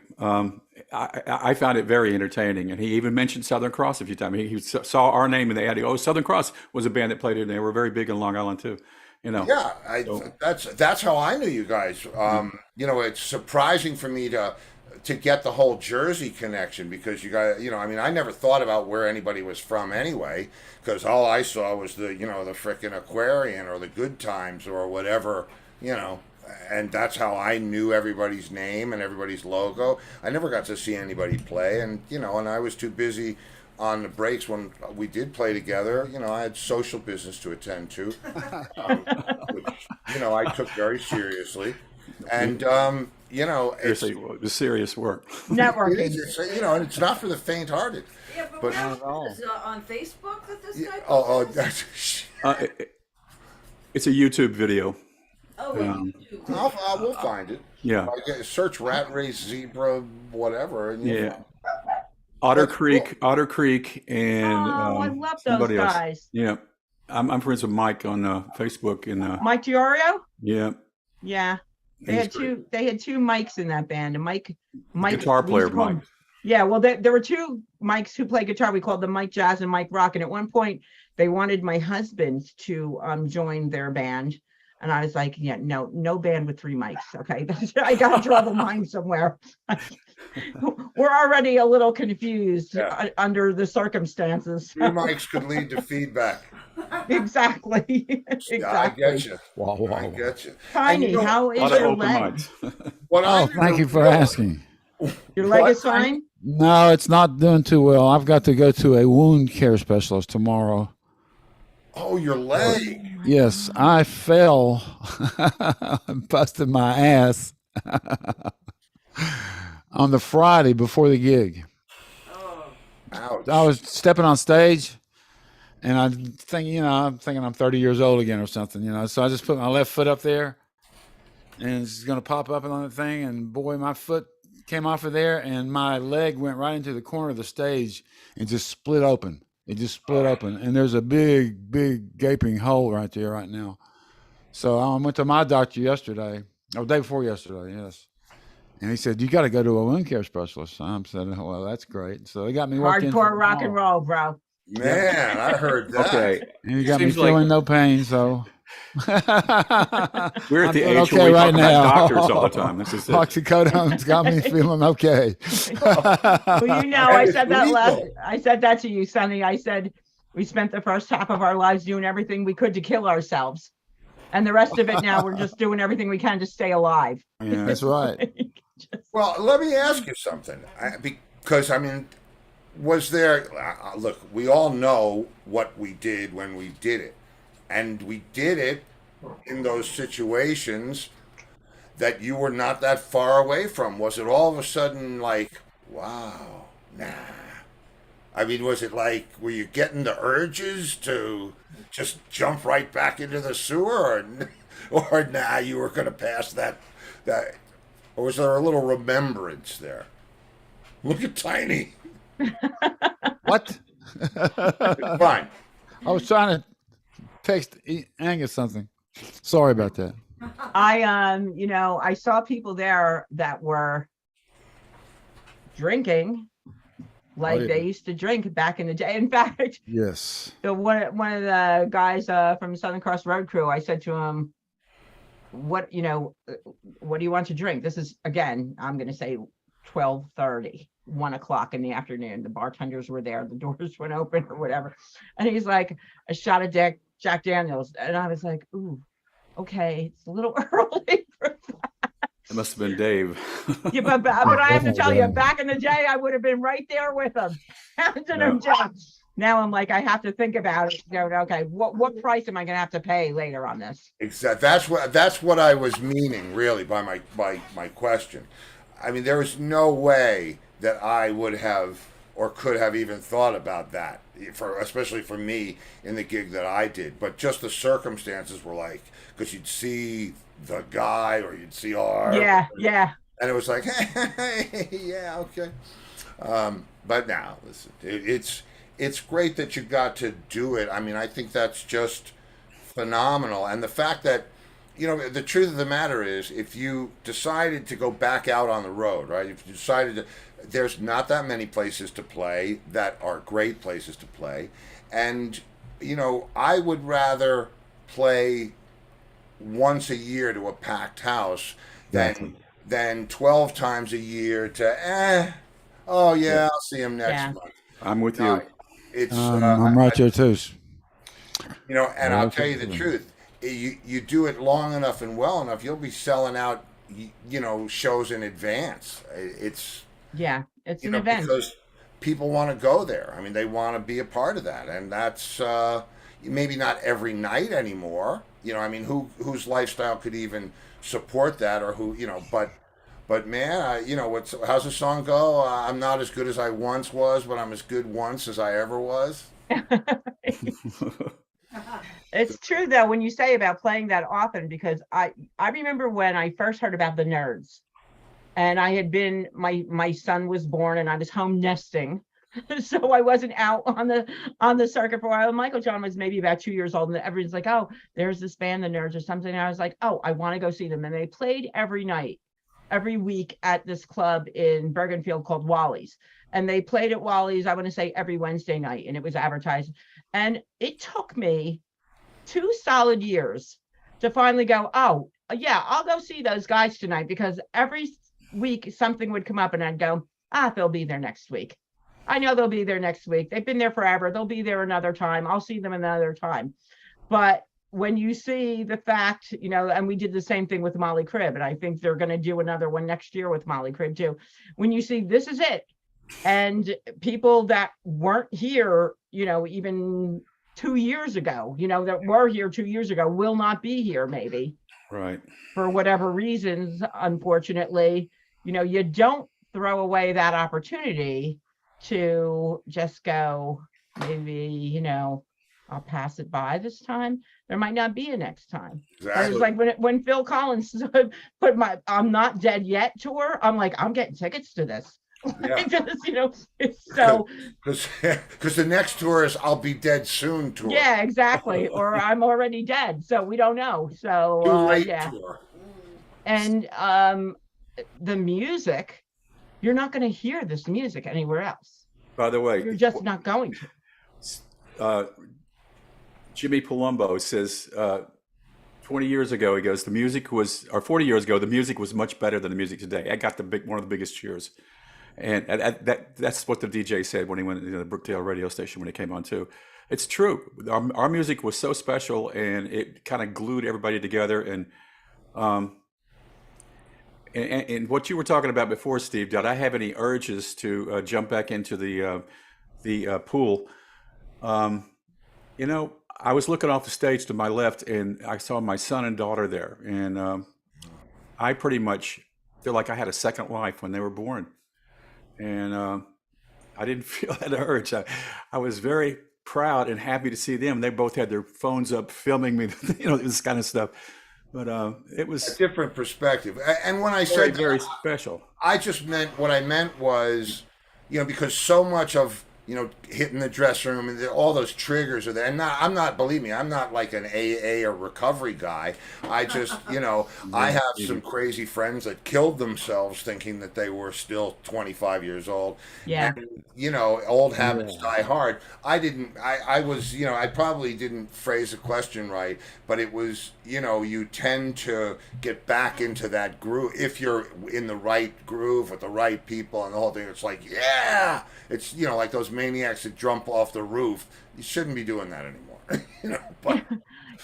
I found it very entertaining, and he even mentioned Southern Cross a few times. He saw our name in the ad. He goes, "Oh, Southern Cross was a band that played here, and they were very big in Long Island too." Yeah, that's how I knew you guys. It's surprising for me to get the whole Jersey connection because you guys, I never thought about where anybody was from anyway, because all I saw was the frickin' Aquarian or the Good Times or whatever, And that's how I knew everybody's name and everybody's logo. I never got to see anybody play, and I was too busy on the breaks when we did play together. I had social business to attend to, which I took very seriously, and the serious work. Networking. And it's not for the faint-hearted. Yeah, but But- where is it on Facebook that this guy posts? It's a YouTube video. Oh, YouTube. We'll find it. Yeah. Search Rat Race Zebra whatever, and Yeah. Otter Creek, and I love those somebody else. guys. Yeah, I'm friends with Mike on Facebook, and Mike Diorio? yeah, Yeah. They he's had two mics in that band. And Mike guitar we player used to call Mike. him- Yeah, well, there were 2 Mikes who play guitar. We called them Mike Jazz and Mike Rock. And at one point, they wanted my husband to join their band. And I was like, yeah, no band with 3 mics. Okay, I got to draw the line somewhere. We're already a little confused under the circumstances. 3 mics could lead to feedback. Exactly. Exactly. I get you. Wow. I get you. Tiny, And how A is lot of your open leg? mics. What I Oh, didn't thank you for realize- asking. Your leg What? is fine? No, it's not doing too well. I've got to go to a wound care specialist tomorrow. Oh, your leg. Yes, I fell, busted my ass on the Friday before the gig. Ouch. I was stepping on stage, and I'm thinking I'm 30 years old again or something, So I just put my left foot up there, and it's going to pop up on the thing, and boy, my foot came off of there, and my leg went right into the corner of the stage and just split open. It just split open, and there's a big gaping hole right there right now. So I went to my doctor yesterday, or day before yesterday, yes. And he said, you got to go to a wound care specialist. I said, well, that's great. So they got me worked in for Hardcore rock and tomorrow. roll, bro. Man, I heard that. Okay. And he got me Seems like feeling no pain, so we're at I'm the feeling age okay where we right talk now. about doctors all the time. This is it. Oxycodone's got me feeling okay. Well, you know, I It's said that legal. I said that to you, Sonny. I said we spent the first half of our lives doing everything we could to kill ourselves. And the rest of it now we're just doing everything we can to stay alive. Yeah. That's right. Well, let me ask you something. Because, I mean, was there, look, we all know what we did when we did it. And we did it in those situations that you were not that far away from. Was it all of a sudden like, wow, nah? I mean, was it like, were you getting the urges to just jump right back into the sewer? Or nah, you were going to pass that, or was there a little remembrance there? Look at Tiny. What? Fine. I was trying to text Angus something. Sorry about that. You know, I saw people there that were drinking like yeah. they used to drink back in the day. In fact, Yes. one of the guys from Southern Cross Road Crew, I said to him, what do you want to drink? This is, again, I'm going to say 12:30, 1 o'clock in the afternoon. The bartenders were there, the doors went open or whatever. And he's like, a shot of Jack Daniels. And I was like, ooh, okay, it's a little early for that. It must have been Dave. Yeah, but I have to tell you, back in the day, I would have been right there with him, handing him Jack. Now I'm like, I have to think about it. Okay, what price am I going to have to pay later on this? Exactly. That's what I was meaning, really, by my question. I mean, there was no way that I would have or could have even thought about that, especially for me in the gig that I did. But just the circumstances were like, because you'd see the guy or you'd see our Yeah. and it was like, hey, yeah, okay. But now, listen, it's great that you got to do it. I mean, I think that's just phenomenal. And the fact that, the truth of the matter is, if you decided to go back out on the road, right? If you decided to, there's not that many places to play that are great places to play. And, I would rather play once a year to a packed house than 12 times a year to, oh yeah, I'll see him next month. I'm with you. It's I'm right there too. And I'll tell you the truth. You do it long enough and well enough, you'll be selling out, shows in advance. It's an event because people want to go there. I mean, they want to be a part of that, and that's maybe not every night anymore. I mean, whose lifestyle could even support that, or who, But man, how's the song go? I'm not as good as I once was, but I'm as good once as I ever was. It's true though when you say about playing that often, because I remember when I first heard about the Nerds, and I had been my son was born and I was home nesting, so I wasn't out on the circuit for a while. Michael John was maybe about 2 years old, and everyone's like, oh, there's this band, the Nerds or something. And I was like, oh, I want to go see them, and they played every night, every week at this club in Bergenfield called Wally's. And they played at Wally's, I want to say every Wednesday night, and it was advertised. And it took me 2 solid years to finally go, oh, yeah, I'll go see those guys tonight, because every week something would come up and I'd go, they'll be there next week. I know they'll be there next week. They've been there forever. They'll be there another time. I'll see them another time. But when you see the fact, and we did the same thing with Molly Cribb, and I think they're going to do another one next year with Molly Cribb too. When you see this is it, and people that weren't here, even 2 years ago, that were here 2 years ago will not be here maybe. Right. For whatever reasons, unfortunately, you don't throw away that opportunity to just go, maybe, I'll pass it by this time. There might not be a next time. Exactly. It was like when Phil Collins put my I'm Not Dead Yet tour, I'm like, I'm getting tickets to this. Yeah. Just, so Because the next tour is "I'll Be Dead Soon" tour. yeah, exactly. Or I'm already dead, so we don't know. So Too late yeah, tour. and the music, you're not going to hear this music anywhere else. By the way, You're just not going to. Jimmy Palumbo says 20 years ago, he goes, the music was, or 40 years ago, the music was much better than the music today. I got one of the biggest cheers. And that's what the DJ said when he went to the Brookdale radio station when he came on too. It's true. Our music was so special, and it kind of glued everybody together. And what you were talking about before, Steve, did I have any urges to jump back into the pool? I was looking off the stage to my left, and I saw my son and daughter there, and I pretty much feel like I had a second life when they were born, and I didn't feel that urge. I was very proud and happy to see them. They both had their phones up, filming me, this kind of stuff. But it was A different perspective. And when I very, said very that, special. I just meant what I meant was, because so much of hitting the dressing room and all those triggers are there. And believe me, I'm not like an AA or recovery guy. I just, I have some crazy friends that killed themselves thinking that they were still 25 years old. Yeah. And, old habits die hard. I was, I probably didn't phrase the question right, but it was, you tend to get back into that groove if you're in the right groove with the right people and the whole thing. It's like, yeah, it's, like those maniacs that jump off the roof. You shouldn't be doing that anymore. But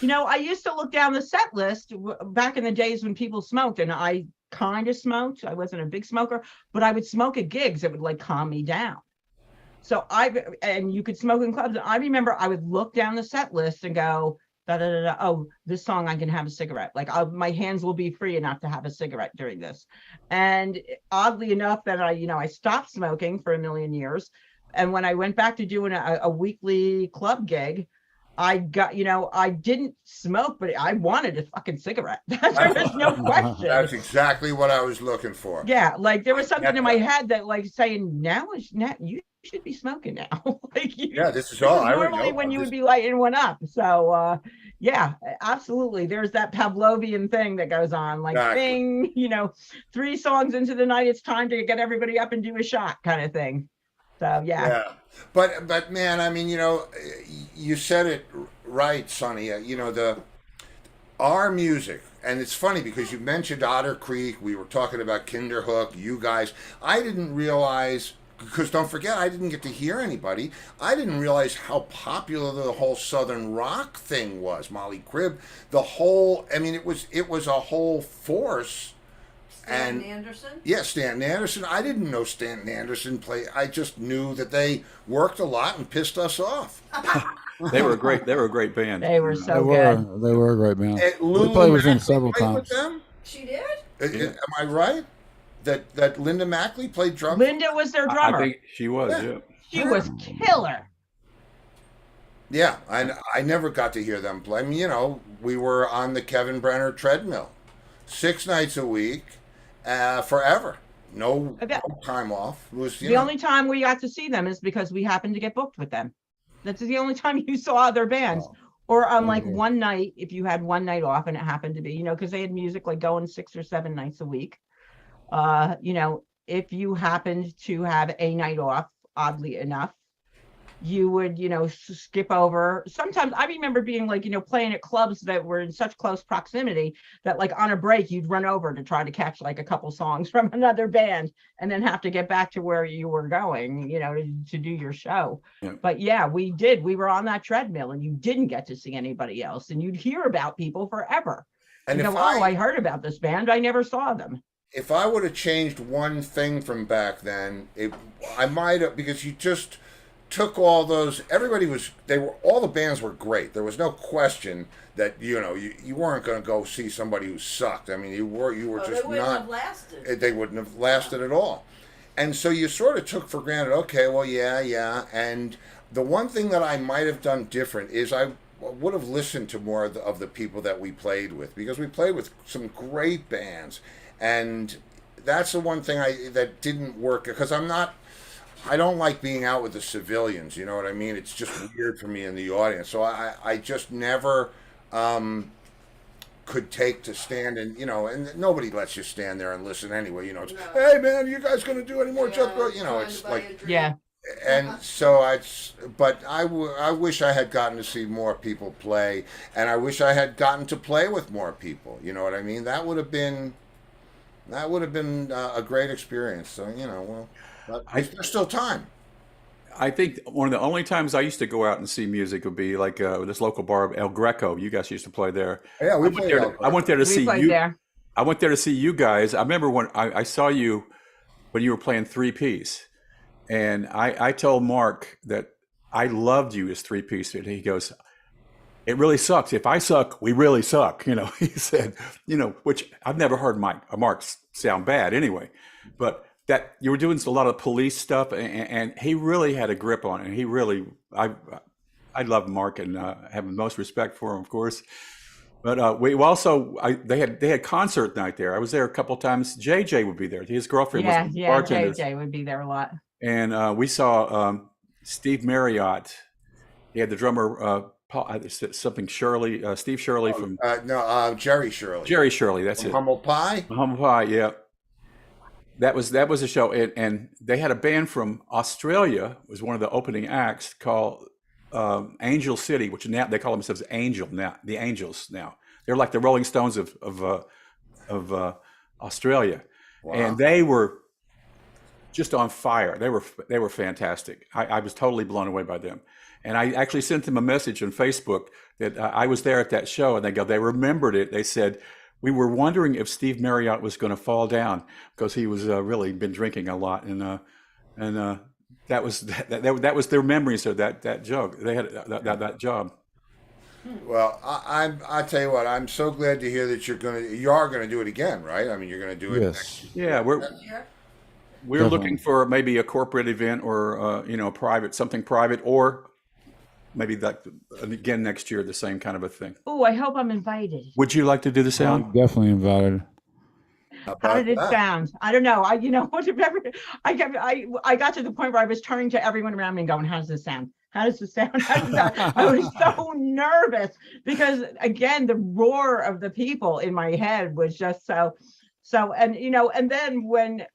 I used to look down the set list back in the days when people smoked, and I kind of smoked. I wasn't a big smoker, but I would smoke at gigs. It would like calm me down. So and you could smoke in clubs. And I remember I would look down the set list and go, da, da, da, da, oh, this song I can have a cigarette. Like my hands will be free enough to have a cigarette during this. And oddly enough, that I stopped smoking for a million years. And when I went back to doing a weekly club gig, I got, I didn't smoke, but I wanted a fucking cigarette. There's no question. That's exactly what I was looking for. Yeah, like there was something in my head that like saying, now you should be smoking now. This is all. Normally when you would be lighting one up. So yeah, absolutely. There's that Pavlovian thing that goes on, like Exactly. bing, 3 songs into the night, it's time to get everybody up and do a shot kind of thing. So yeah. But man, I mean, you said it right, Sonny. Our music, and it's funny because you mentioned Otter Creek. We were talking about Kinderhook. You guys, I didn't realize, because don't forget, I didn't get to hear anybody. I didn't realize how popular the whole Southern rock thing was. Molly Cribb, the whole. I mean, it was a whole force. Stanton Anderson? Yeah, Stanton Anderson. I didn't know Stanton Anderson played. I just knew that they worked a lot and pissed us off. They were a great band. They were so good. They were a great band. Lulu We played with them Mackley several played times. with them? She did? Am I right? That Linda Mackley played drums? Linda was their drummer. I think she was, yeah. She was killer. Yeah, I never got to hear them play. I mean, we were on the Kevin Brenner treadmill 6 nights a week, forever. No time off. It was, The only time we got to see them is because we happened to get booked with them. That's the only time you saw other bands. Or on like one night, if you had one night off and it happened to be, because they had music like going 6 or 7 nights a week. If you happened to have a night off, oddly enough, you would, skip over. Sometimes I remember being like, playing at clubs that were in such close proximity that like on a break, you'd run over to try to catch like a couple songs from another band and then have to get back to where you were going, to do your show. Yeah. But yeah, we did. We were on that treadmill and you didn't get to see anybody else and you'd hear about people forever. And you if go, I heard about this band. I never saw them. If I would have changed one thing from back then, I might have, because you just took all those. All the bands were great. There was no question that you weren't going to go see somebody who sucked. I mean, you were just they wouldn't not. have lasted. They wouldn't have lasted at all. And so you sort of took for granted. Okay, well, yeah. And the one thing that I might have done different is I would have listened to more of the people that we played with, because we played with some great bands. And that's the one thing that didn't work because I don't like being out with the civilians. You know what I mean? It's just weird for me in the audience. So I just never could take to stand and and nobody lets you stand there and listen anyway. It's hey man, you guys gonna do any more Jeff Gross? It's like Yeah. and so I wish I had gotten to see more people play, and I wish I had gotten to play with more people. You know what I mean? That would have been a great experience. So but there's still time. I think one of the only times I used to go out and see music would be like this local bar, El Greco. You guys used to play there. Yeah, we played there. I went there to We see played you. there. I went there to see you guys. I remember when I saw you when you were playing three piece, and I told Mark that I loved you as three piece, and he goes, "It really sucks. If I suck, we really suck." He said, which I've never heard Mark sound bad anyway, but that you were doing a lot of police stuff, and he really had a grip on it. And he really, I love Mark and have the most respect for him, of course. But we also, they had concert night there. I was there a couple times. JJ would be there. His girlfriend was the bartender. JJ would be there a lot. And we saw Steve Marriott. He had the drummer something Shirley, Steve Shirley from Jerry Shirley. Jerry Shirley, that's from it. Humble Pie. Humble Pie, yeah. That was a show, and they had a band from Australia. Was one of the opening acts called Angel City, which now they call themselves Angel now. The Angels now. They're like the Rolling Stones of Australia, Wow. and they were just on fire. They were fantastic. I was totally blown away by them, and I actually sent them a message on Facebook that I was there at that show, and they remembered it. They said, we were wondering if Steve Marriott was going to fall down because he was really been drinking a lot, and that was their memories of that job. They had that job. Well, I tell you what, I'm so glad to hear that you are gonna do it again, right? I mean, you're gonna do it. Yes. Yeah, we're Definitely. looking for maybe a corporate event or something private, or maybe that again next year, the same kind of a thing. Oh, I hope I'm invited. Would you like to do the sound? I'm definitely invited. How did it sound? I don't know. I got to the point where I was turning to everyone around me and going, "How does this sound? How does this sound?" How does that? I was so nervous because again, the roar of the people in my head was just so. And then when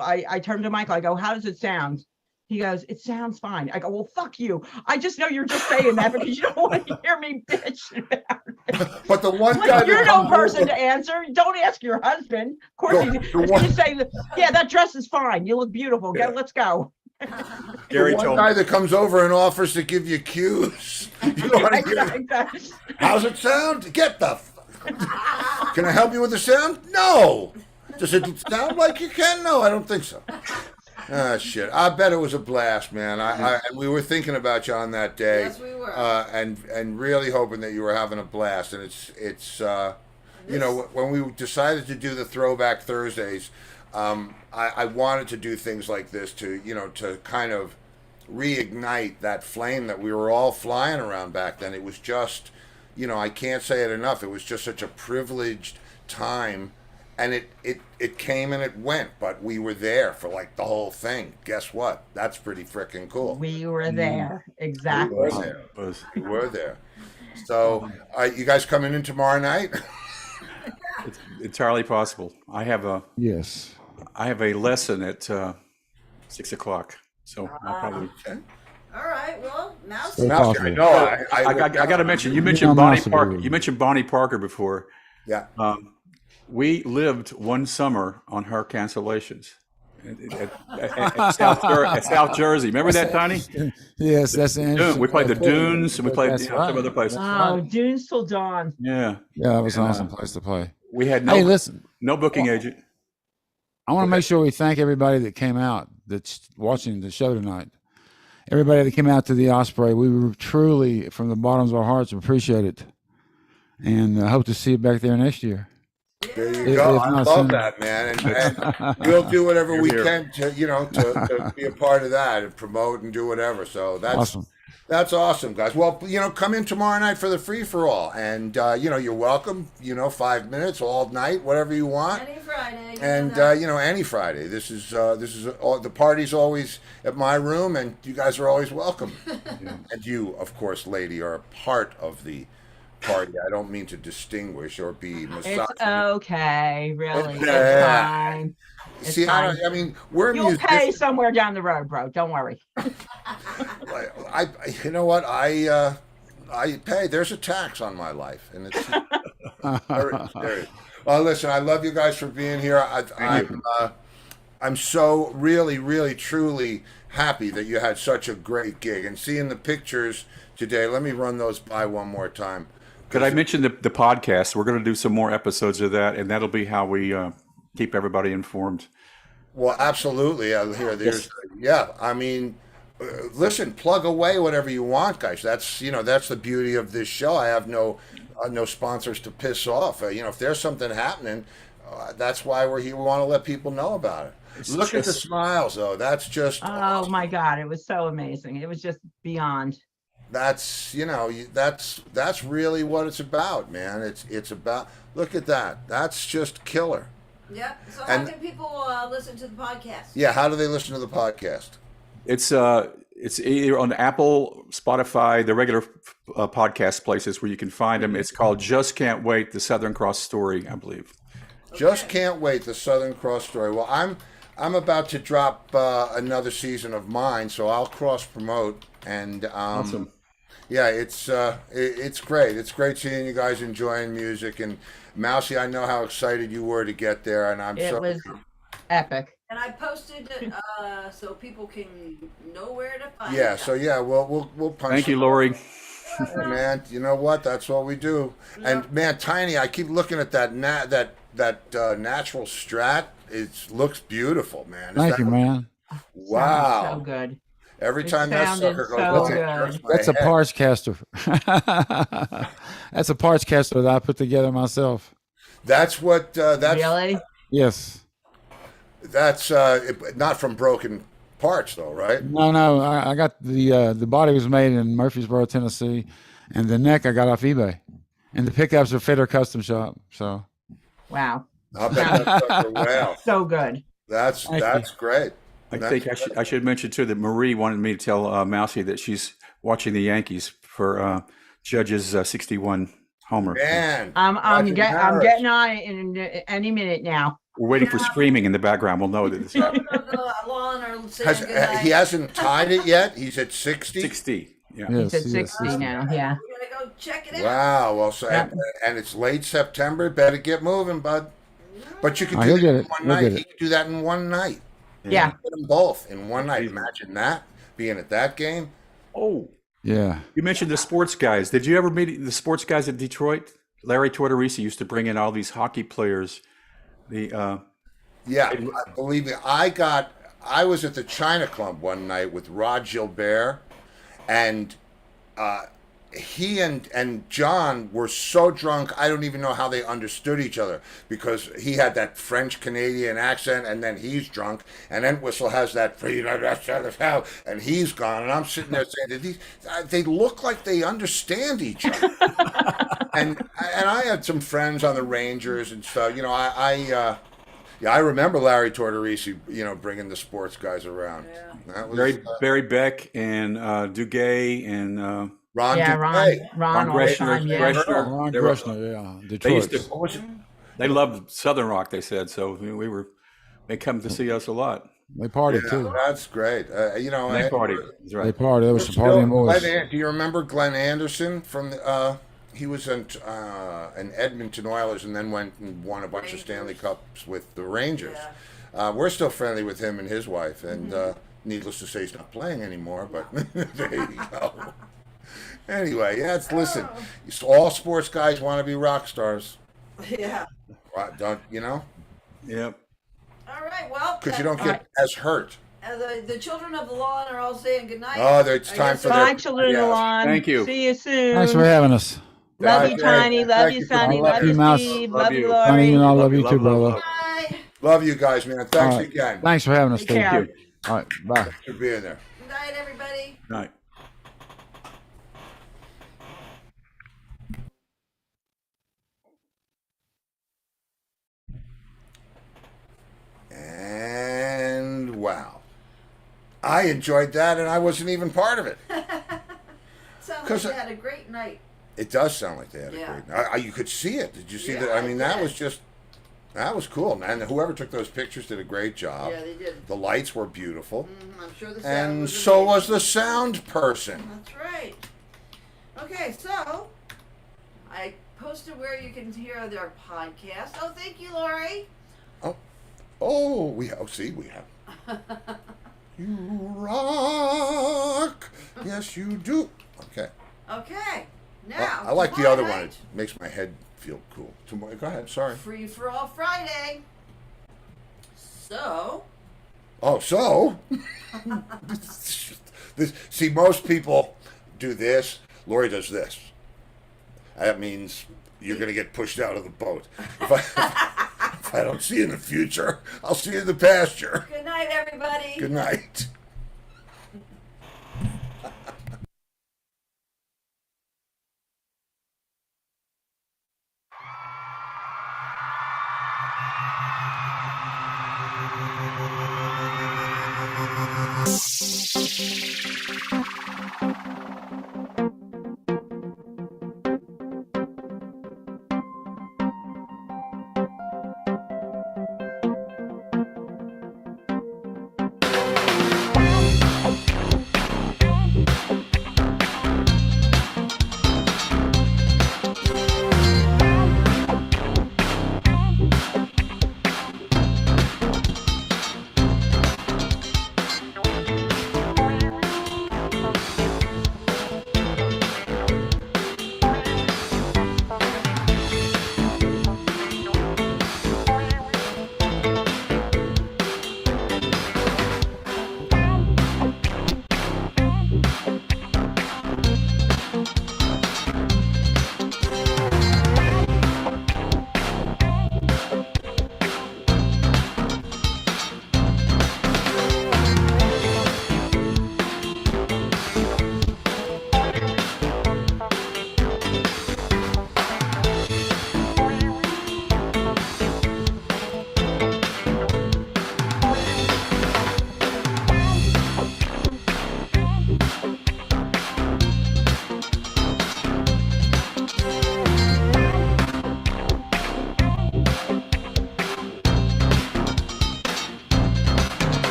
I turned to Michael, I go, "How does it sound?" He goes, "It sounds fine." I go, "Well, fuck you. I just know you're just saying that because you don't want to hear me bitch about it." But the one guy You're no person to answer. Don't ask your husband. Of course, he's going to say, "Yeah, that dress is fine. You look beautiful. Let's go." Gary the one told guy me. that comes over and offers to give you cues. You don't want to hear. Exactly. How's it sound? Get the. Can I help you with the sound? No. Does it sound like you can? No, I don't think so. Ah, shit. I bet it was a blast, man. And we were thinking about you on that day. Yes, we were. And really hoping that you were having a blast. And it's when we decided to do the Throwback Thursdays, I wanted to do things like this to kind of reignite that flame that we were all flying around back then. It was just, I can't say it enough. It was just such a privileged time. And it came and it went, but we were there for like the whole thing. Guess what? That's pretty freaking cool. We were there. Exactly. We were there. We were there. So, you guys coming in tomorrow night? It's entirely possible. I have a lesson at 6 o'clock, so I'll probably. Okay. All right. Well, now Now, I know. I got to mention. You mentioned know, Bonnie Mouse will Parker. be- You mentioned Bonnie Parker before. Yeah. We lived one summer on her cancellations at South Jersey. Remember that, Tiny? Yes, that's the interesting. We played the Dunes. We played That's some right. other places. Oh, Dunes till dawn. Yeah, Yeah, that was an awesome place to play. we had Hey, listen, no booking agent. I want to make sure we thank everybody that came out that's watching the show tonight. Everybody that came out to the Osprey, we were truly, from the bottoms of our hearts, appreciate it. And I hope to see you back there next year. There you If go. not I love soon. that, man. And we'll do whatever we Here. can to be a part of that and promote and do whatever. So that's Awesome. That's awesome, guys. Well, come in tomorrow night for the free for all, and you're welcome. 5 minutes all night, whatever you want. Any Friday. And any Friday. This is the party's always at my room, and you guys are always welcome. And you, of course, lady, are a part of the party. I don't mean to distinguish or be misogynist. It's okay, really. It's Yeah. fine. It's See, fine. I mean, we're You'll pay musicians. somewhere down the road, bro. Don't worry. You know what? I pay. There's a tax on my life, and it's there is. Well, listen, I love you guys for being here. I'm so really, really, truly happy that you had such a great gig, and seeing the pictures today. Let me run those by one more time. Could I mention the podcast? We're going to do some more episodes of that, and that'll be how we keep everybody informed. Well, absolutely. I mean, listen, plug away whatever you want, guys. That's the beauty of this show. I have no sponsors to piss off. If there's something happening, that's why we're here. We want to let people know about it. Look at the smiles, though. That's just Oh my God, it was so amazing. It was just beyond. that's that's really what it's about, man. It's about, look at that. That's just killer. Yep. So how can people listen to the podcast? Yeah, how do they listen to the podcast? It's either on Apple, Spotify, the regular podcast places where you can find them. It's called Just Can't Wait, the Southern Cross Story, I believe. Just Can't Wait, the Southern Cross Story. Well, I'm about to drop another season of mine, so I'll cross promote. And Awesome. yeah, it's great. It's great seeing you guys enjoying music. And Mousy, I know how excited you were to get there, and It was epic. And I posted it so people can know where to find Yeah, it. so yeah, we'll punch. Thank you, Lori. Hey, man, you know what? That's what we do. And man, Tiny, I keep looking at that natural strat. It looks beautiful, man. Thank you, man. Wow. So good. Every It time that sounded sucker goes, so off, it good. hurts my That's a head. parts caster. That's a parts caster that I put together myself. That's what. That's Really? Yes. that's not from broken parts, though, right? No. I got the body was made in Murfreesboro, Tennessee, and the neck I got off eBay, and the pickups are Fitter Custom Shop. So Wow. I bet that sucker well. So good. That's great. I think I should mention too that Marie wanted me to tell Mousy that she's watching the Yankees for Judge's 61 homer. Man, I'm Roger getting Harris. on it in any minute now. We're waiting for screaming in the background. We'll know that it's Children of the lawn are saying goodnight. He hasn't tied it yet. He's at 60. 60. Yeah. yes, It's at yes, 60 yes. now. Yeah. We're gonna go check it out. Wow. Well, so Yeah. and it's late September. Better get moving, bud. But you can Oh, do he'll that get in it. one He'll night. get He it. can do that in one night. Yeah. Get them both in one night. Imagine that, being at that game. Oh, Yeah. you mentioned the sports guys. Did you ever meet the sports guys at Detroit? Larry Tortorisi used to bring in all these hockey players. The Yeah, believe me, I was at the China Club one night with Rod Gilbert, and he and John were so drunk, I don't even know how they understood each other, because he had that French Canadian accent, and then he's drunk, and Entwistle has that, and he's gone, and I'm sitting there saying, they look like they understand each other. and I had some friends on the Rangers and stuff. I remember Larry Tortorisi, bringing the sports guys around. Yeah. That was Barry Beck and Duguay and Ron Yeah, Dupuy. Ron all the time. Yeah. Ron They were- Greshner, yeah. They used Detroit. to. What was it? They loved Southern Rock. They said so. They come to see us a lot. They partied Yeah, too. that's great. They party. That's They right. partied. There was some partying boys. Do you remember Glenn Anderson from he was in Edmonton Oilers and then went and won a bunch of Stanley Cups with the Rangers. We're still friendly with him and his wife, and needless to say, he's not playing anymore. But there you go. Anyway, listen. All sports guys want to be rock stars. Yeah. Don't you know? Yep. All right. Well, Because you don't get as hurt. the children of the lawn are all saying goodnight. Oh, it's I time guess for so. their- Bye, children of the Yes. lawn. Thank you. See you soon. Thanks for having us. Love Bye, you, Jay. Tiny. Love Thank you, you for Sonny. the Love love. you, Mouse. Steve. Love Love you, you. Lori. Honey, and I love you Love, too, love, brother. love. Bye. Love you guys, man. Thanks All right. again Thanks for having us, Take Steve. care. All right, bye. for being there. Good night, everybody. Night. And wow. I enjoyed that, and I wasn't even part of it. Sounds like 'Cause they had a great night. It does sound like they had Yeah. a great. You could see it. Did you see Yeah, that? I mean, that did. was just. That was cool, man. Whoever took those pictures did a great job. Yeah, they did. The lights were beautiful, I'm sure the sound and was so amazing. was the sound person. That's right. Okay, so I posted where you can hear their podcast. Oh, thank you, Laurie. Oh, see, we have. You rock. Yes, you do. Okay. Okay, now I like the tomorrow other one. night, It makes my head feel cool. Tomorrow, go ahead. Sorry. Free for All Friday. So, Oh, so. See, most people do this. Lori does this. That means you're going to get pushed out of the boat. If I don't see you in the future, I'll see you in the pasture. good night, everybody. Good night.